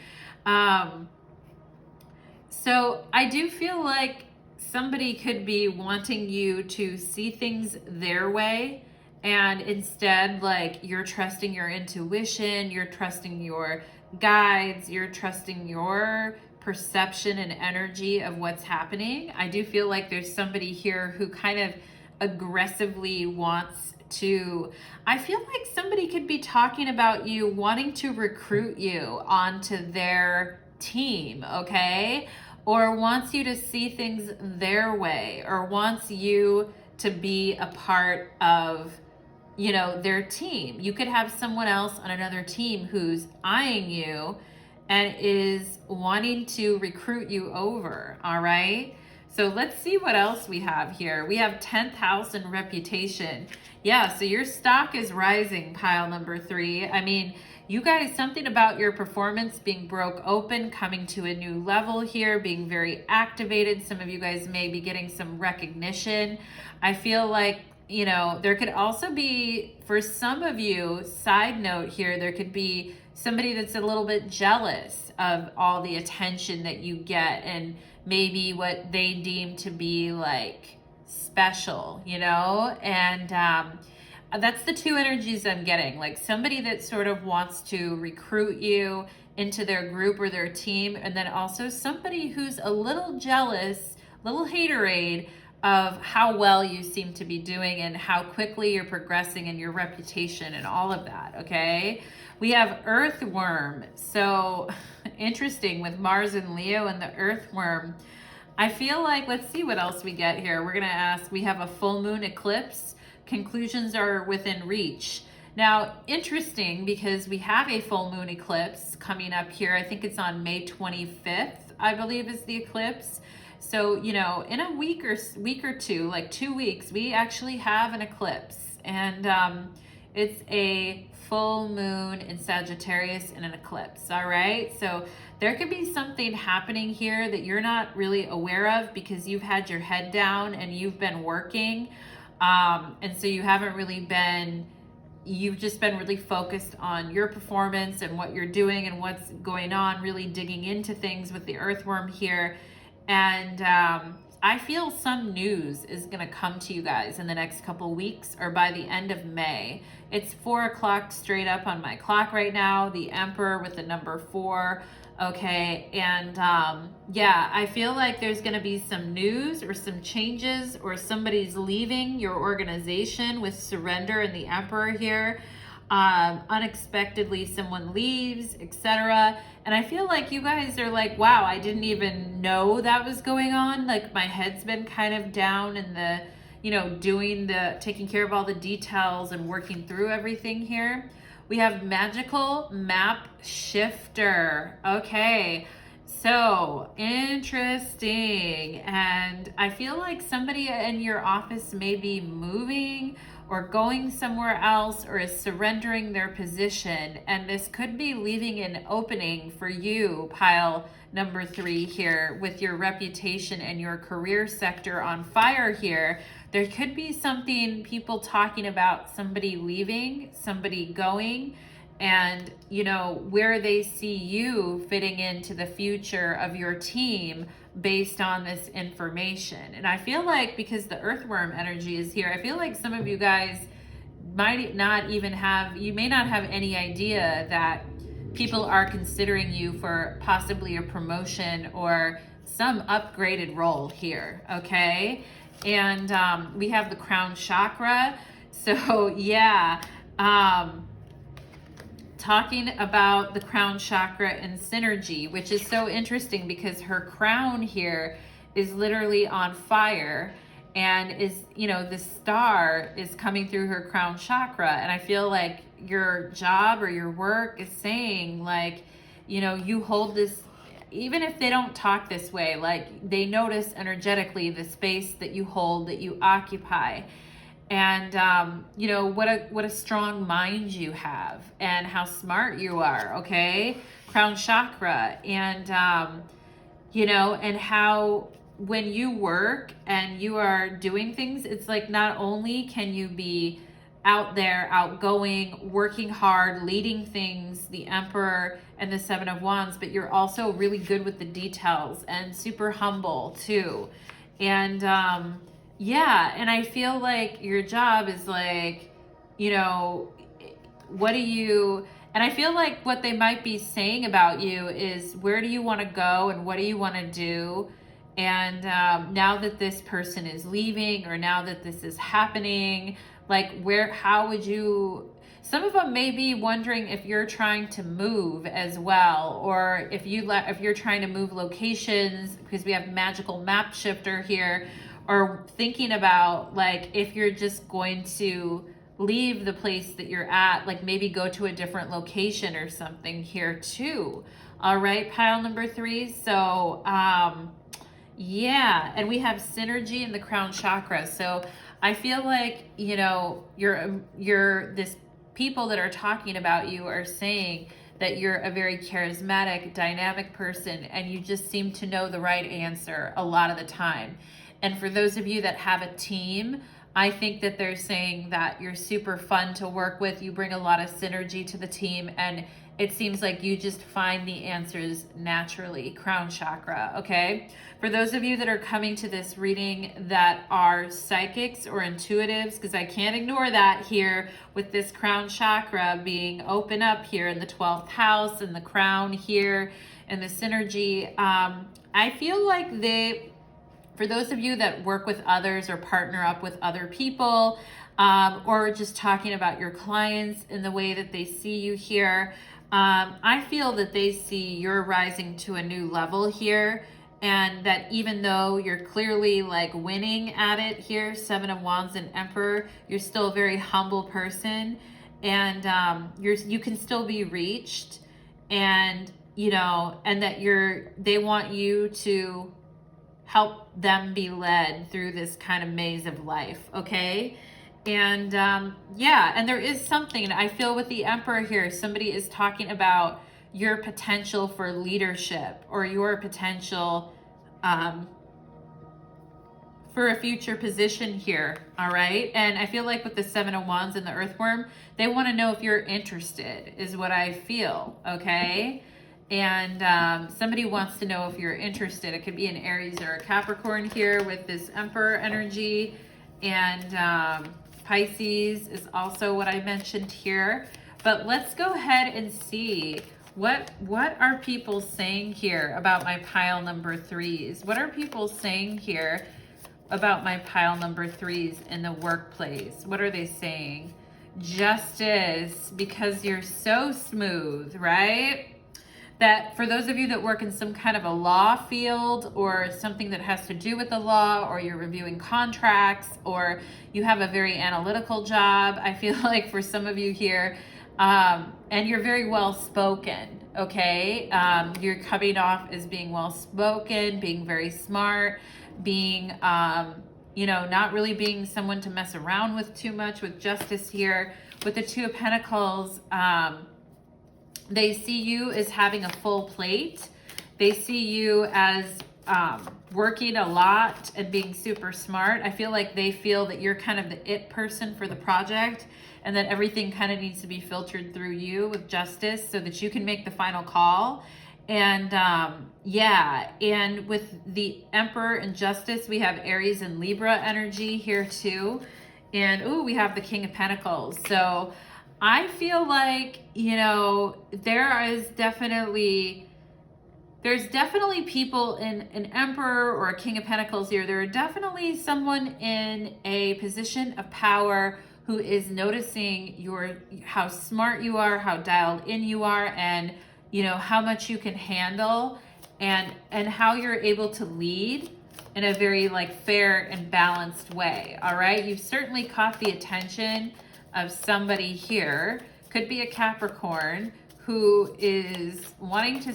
A: So I do feel like somebody could be wanting you to see things their way, and instead, like, you're trusting your intuition, you're trusting your guides, you're trusting your perception and energy of what's happening. I do feel like there's somebody here who kind of aggressively wants to, I feel like somebody could be talking about you, wanting to recruit you onto their team, okay? Or wants you to see things their way, or wants you to be a part of, you know, their team. You could have someone else on another team who's eyeing you and is wanting to recruit you over, all right? So let's see what else we have here. We have 10th house and reputation. Yeah, so your stock is rising, pile number 3. I mean, you guys, something about your performance being broke open, coming to a new level here, being very activated. Some of you guys may be getting some recognition. I feel like, you know, there could also be, for some of you, side note here, there could be somebody that's a little bit jealous of all the attention that you get, and maybe what they deem to be like special, you know? And that's the 2 energies I'm getting, like somebody that sort of wants to recruit you into their group or their team, and then also somebody who's a little jealous, little haterade of how well you seem to be doing and how quickly you're progressing in your reputation and all of that, okay? We have earthworm. So interesting with Mars and Leo and the earthworm. I feel like, let's see what else we get here. We're going to ask, we have a full moon eclipse. Conclusions are within reach. Now, interesting because we have a full moon eclipse coming up here. I think it's on May 25th, I believe is the eclipse. So, you know, in a week or two, like 2 weeks, we actually have an eclipse. And it's a full moon in Sagittarius in an eclipse, all right? So there could be something happening here that you're not really aware of because you've had your head down and you've been working. And so you haven't really been, you've just been really focused on your performance and what you're doing and what's going on, really digging into things with the earthworm here. And I feel some news is going to come to you guys in the next couple weeks or by the end of May. It's 4 o'clock straight up on my clock right now. The Emperor with the number 4. Okay. And yeah, I feel like there's going to be some news or some changes or somebody's leaving your organization with surrender and the Emperor here. Unexpectedly someone leaves, etc. And I feel like you guys are like, wow, I didn't even know that was going on. Like my head's been kind of down in the, you know, taking care of all the details and working through everything here. We have magical map shifter. Okay. So interesting. And I feel like somebody in your office may be moving or going somewhere else or is surrendering their position. And this could be leaving an opening for you, pile number 3 here, with your reputation and your career sector on fire here. There could be something, people talking about somebody leaving, somebody going, and you know where they see you fitting into the future of your team based on this information. And I feel like because the earthworm energy is here, I feel like some of you guys might not even have, you may not have any idea that people are considering you for possibly a promotion or some upgraded role here, okay? And we have the crown chakra. So yeah, talking about the crown chakra and synergy, which is so interesting because her crown here is literally on fire and is, you know, the star is coming through her crown chakra. And I feel like your job or your work is saying like, you know, you hold this, even if they don't talk this way, like they notice energetically the space that you hold, that you occupy. And you know what a strong mind you have and how smart you are, okay? Crown chakra. And you know, and how when you work and you are doing things, it's like not only can you be out there, outgoing, working hard, leading things, the Emperor and the 7 of Wands, but you're also really good with the details and super humble too. And yeah, and I feel like your job is like, you know, what do you, and I feel like what they might be saying about you is where do you want to go and what do you want to do? And now that this person is leaving or now that this is happening, like how would you, some of them may be wondering if you're trying to move as well, or if you're trying to move locations, because we have magical map shifter here, or thinking about like if you're just going to leave the place that you're at, like maybe go to a different location or something here too. All right, pile number 3. So yeah, and we have synergy in the crown chakra. So I feel like, you know, you're this, people that are talking about you are saying that you're a very charismatic, dynamic person, and you just seem to know the right answer a lot of the time. And for those of you that have a team, I think that they're saying that you're super fun to work with. You bring a lot of synergy to the team, and it seems like you just find the answers naturally. Crown chakra, okay? For those of you that are coming to this reading that are psychics or intuitives, because I can't ignore that here with this crown chakra being open up here in the 12th house and the crown here and the synergy. I feel like For those of you that work with others or partner up with other people, or just talking about your clients in the way that they see you here, I feel that they see you're rising to a new level here, and that even though you're clearly like winning at it here, Seven of Wands and Emperor, you're still a very humble person, and you can still be reached, and you know, and that they want you to help them be led through this kind of maze of life, okay? And yeah, and there is something, I feel with the Emperor here, somebody is talking about your potential for leadership, or your potential for a future position here, all right? And I feel like with the Seven of Wands and the Earthworm, they want to know if you're interested, is what I feel, okay? And somebody wants to know if you're interested. It could be an Aries or a Capricorn here with this Emperor energy. And Pisces is also what I mentioned here. But let's go ahead and see what are people saying here about my pile number threes. What are people saying here about my pile number threes in the workplace? What are they saying? Justice, because you're so smooth, right? That for those of you that work in some kind of a law field, or something that has to do with the law, or you're reviewing contracts, or you have a very analytical job, I feel like for some of you here, and you're very well spoken, okay? You're coming off as being well spoken, being very smart, being, you know, not really being someone to mess around with too much. With Justice here, with the Two of Pentacles, they see you as having a full plate. They see you as working a lot and being super smart. I feel like they feel that you're kind of the it person for the project, and that everything kind of needs to be filtered through you with Justice so that you can make the final call. And yeah, and with the Emperor and Justice, we have Aries and Libra energy here too. And ooh, we have the King of Pentacles. So I feel like, you know, there's definitely people in an Emperor or a King of Pentacles here. There are definitely someone in a position of power who is noticing how smart you are, how dialed in you are, and you know how much you can handle, and how you're able to lead in a very like fair and balanced way. All right, you've certainly caught the attention of somebody here. Could be a Capricorn who is wanting to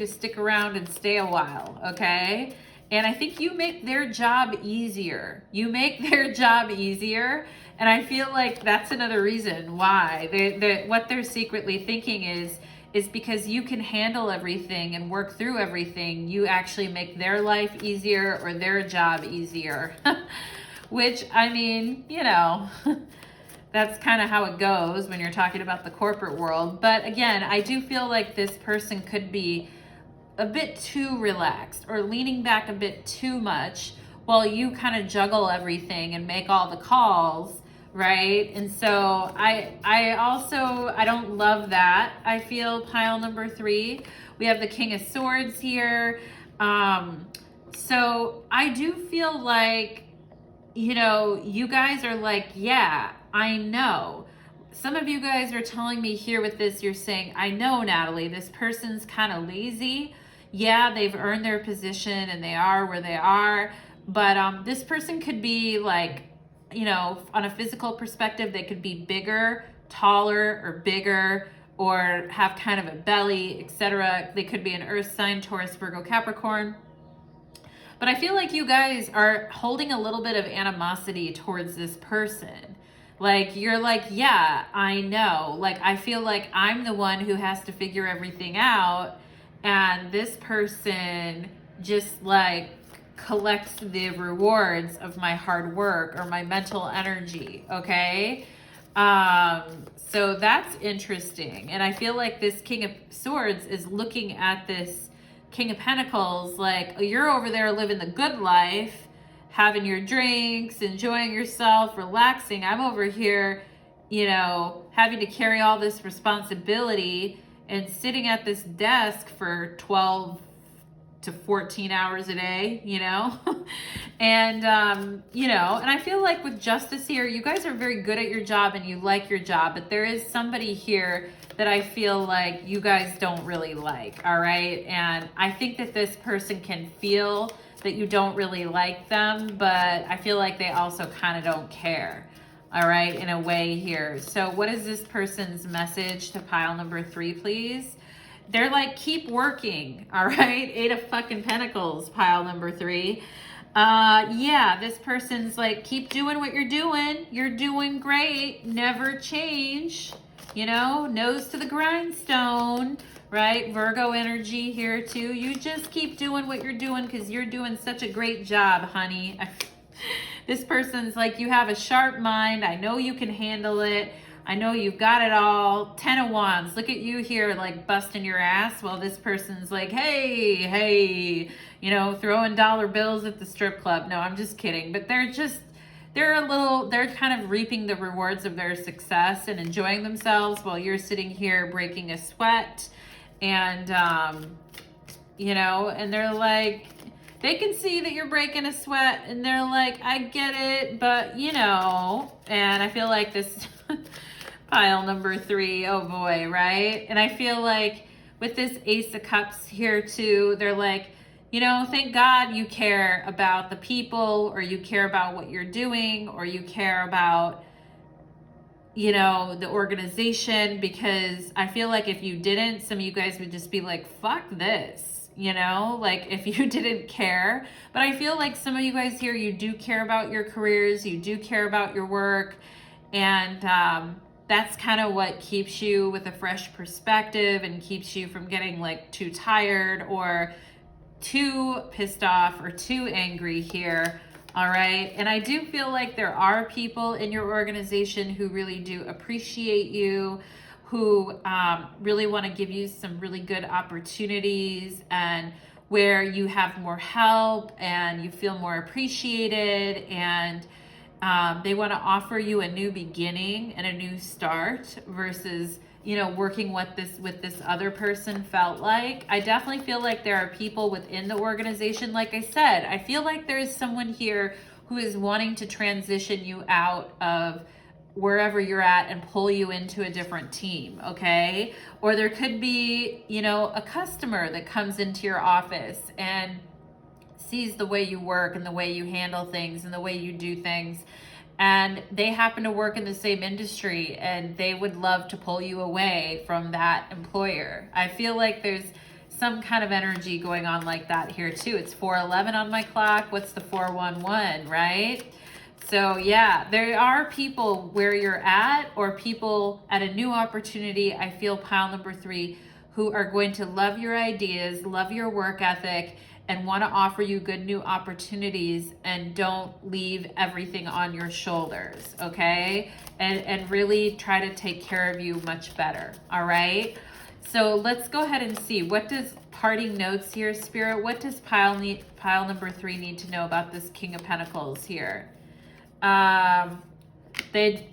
A: stick around and stay a while, okay? And I think you make their job easier. You make their job easier, and I feel like that's another reason why what they're secretly thinking is because you can handle everything and work through everything. You actually make their life easier, or their job easier. Which, I mean, you know, that's kind of how it goes when you're talking about the corporate world. But again, I do feel like this person could be a bit too relaxed, or leaning back a bit too much, while you kind of juggle everything and make all the calls, right? And so I don't love that. I feel pile number three. We have the King of Swords here. So I do feel like, you know, you guys are like, yeah, I know. Some of you guys are telling me here with this, you're saying, I know, Natalie, this person's kind of lazy. Yeah, they've earned their position and they are where they are. But this person could be like, you know, on a physical perspective, they could be bigger, taller, or bigger, or have kind of a belly, etc. They could be an earth sign, Taurus, Virgo, Capricorn. But I feel like you guys are holding a little bit of animosity towards this person. Like, you're like, yeah, I know. Like, I feel like I'm the one who has to figure everything out, and this person just like collects the rewards of my hard work or my mental energy, okay? So that's interesting. And I feel like this King of Swords is looking at this King of Pentacles like, oh, you're over there living the good life, having your drinks, enjoying yourself, relaxing. I'm over here, you know, having to carry all this responsibility and sitting at this desk for 12 to 14 hours a day, you know? And, you know, and I feel like with justice here, you guys are very good at your job and you like your job, but there is somebody here that I feel like you guys don't really like, all right? And I think that this person can feel that you don't really like them, but I feel like they also kind of don't care, all right, in a way here. So what is this person's message to pile number 3, please? They're like, keep working, all right? 8 of fucking Pentacles, pile number 3. Yeah, this person's like, keep doing what you're doing. You're doing great. Never change. You know, nose to the grindstone, right? Virgo energy here too. You just keep doing what you're doing because you're doing such a great job, honey. This person's like, you have a sharp mind. I know you can handle it. I know you've got it all. 10 of Wands. Look at you here like busting your ass while this person's like, hey, you know, throwing dollar bills at the strip club. No, I'm just kidding. But they're kind of reaping the rewards of their success and enjoying themselves while you're sitting here breaking a sweat. And, you know, and they're like, they can see that you're breaking a sweat and they're like, I get it, but you know, and I feel like this pile number 3, oh boy, right? And I feel like with this Ace of Cups here too, they're like, you know, thank God you care about the people, or you care about what you're doing, or you care about, you know, the organization, because I feel like if you didn't, some of you guys would just be like, fuck this, you know, like if you didn't care. But I feel like some of you guys here, you do care about your careers, you do care about your work, and that's kind of what keeps you with a fresh perspective and keeps you from getting like too tired or too pissed off or too angry here. All right. And I do feel like there are people in your organization who really do appreciate you, who really want to give you some really good opportunities, and where you have more help and you feel more appreciated, and they want to offer you a new beginning and a new start versus, you know, working with this other person felt like. I definitely feel like there are people within the organization. Like I said, I feel like there's someone here who is wanting to transition you out of wherever you're at and pull you into a different team, okay? Or there could be, you know, a customer that comes into your office and sees the way you work and the way you handle things and the way you do things, and they happen to work in the same industry and they would love to pull you away from that employer. I feel like there's some kind of energy going on like that here too. It's 4:11 on my clock. What's the 411, right? So yeah, there are people where you're at, or people at a new opportunity, I feel, pile number 3, who are going to love your ideas, love your work ethic, and want to offer you good new opportunities, and don't leave everything on your shoulders, okay? And really try to take care of you much better, all right? So let's go ahead and see. What does parting notes here, Spirit? What does pile number 3 need to know about this King of Pentacles here? I think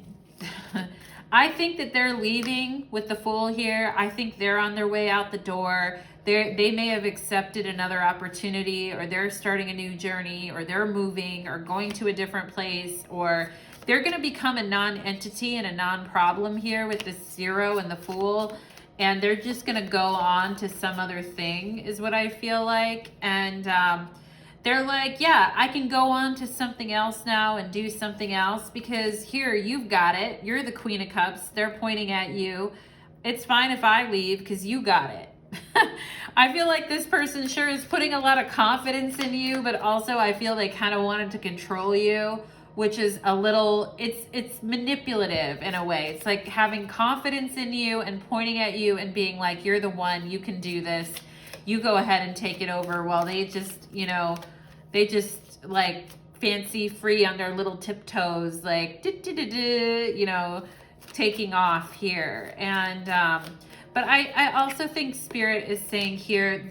A: that they're leaving with the Fool here. I think they're on their way out the door. They may have accepted another opportunity, or they're starting a new journey, or they're moving, or going to a different place, or they're going to become a non-entity and a non-problem here with this 0 and the Fool, and they're just going to go on to some other thing, is what I feel like. And they're like, yeah, I can go on to something else now and do something else, because here, you've got it. You're the Queen of Cups. They're pointing at you. It's fine if I leave because you got it. I feel like this person sure is putting a lot of confidence in you, but also I feel they kind of wanted to control you, which is a little, it's manipulative in a way. It's like having confidence in you and pointing at you and being like, you're the one, you can do this. You go ahead and take it over, while they just, you know, they just like fancy free on their little tiptoes, like, you know, taking off here. And, but I also think Spirit is saying here,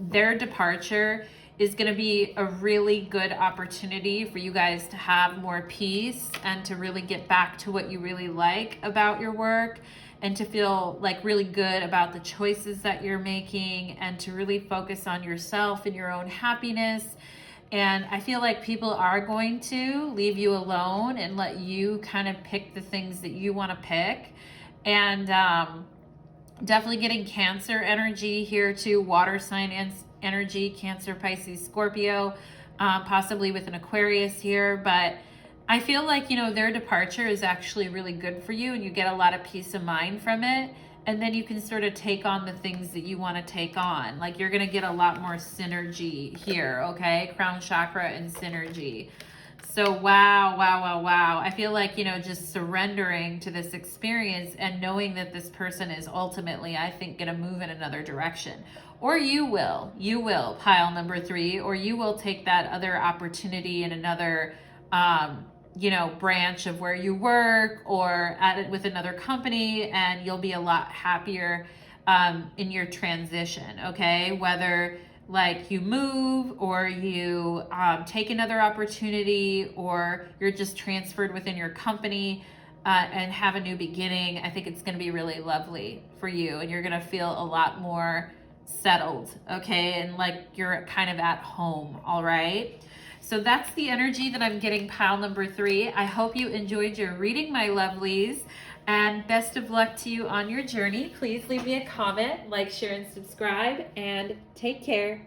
A: their departure is going to be a really good opportunity for you guys to have more peace and to really get back to what you really like about your work. and to feel like really good about the choices that you're making, and to really focus on yourself and your own happiness. And I feel like people are going to leave you alone and let you kind of pick the things that you want to pick. And definitely getting Cancer energy here too, water sign energy, Cancer, Pisces, Scorpio, possibly with an Aquarius here. But I feel like, you know, their departure is actually really good for you, and you get a lot of peace of mind from it. And then you can sort of take on the things that you want to take on. Like, you're going to get a lot more synergy here, okay? Crown chakra and synergy. So wow, wow, wow, wow. I feel like, you know, just surrendering to this experience and knowing that this person is ultimately, I think, going to move in another direction. Or you will, pile number 3, or you will take that other opportunity in another, you know, branch of where you work, or at it with another company, and you'll be a lot happier in your transition, okay? Whether like you move, or you take another opportunity, or you're just transferred within your company and have a new beginning, I think it's going to be really lovely for you, and you're going to feel a lot more settled, okay? And like you're kind of at home, all right? So that's the energy that I'm getting, pile number 3. I hope you enjoyed your reading, my lovelies, and best of luck to you on your journey. Please leave me a comment, like, share, and subscribe, and take care.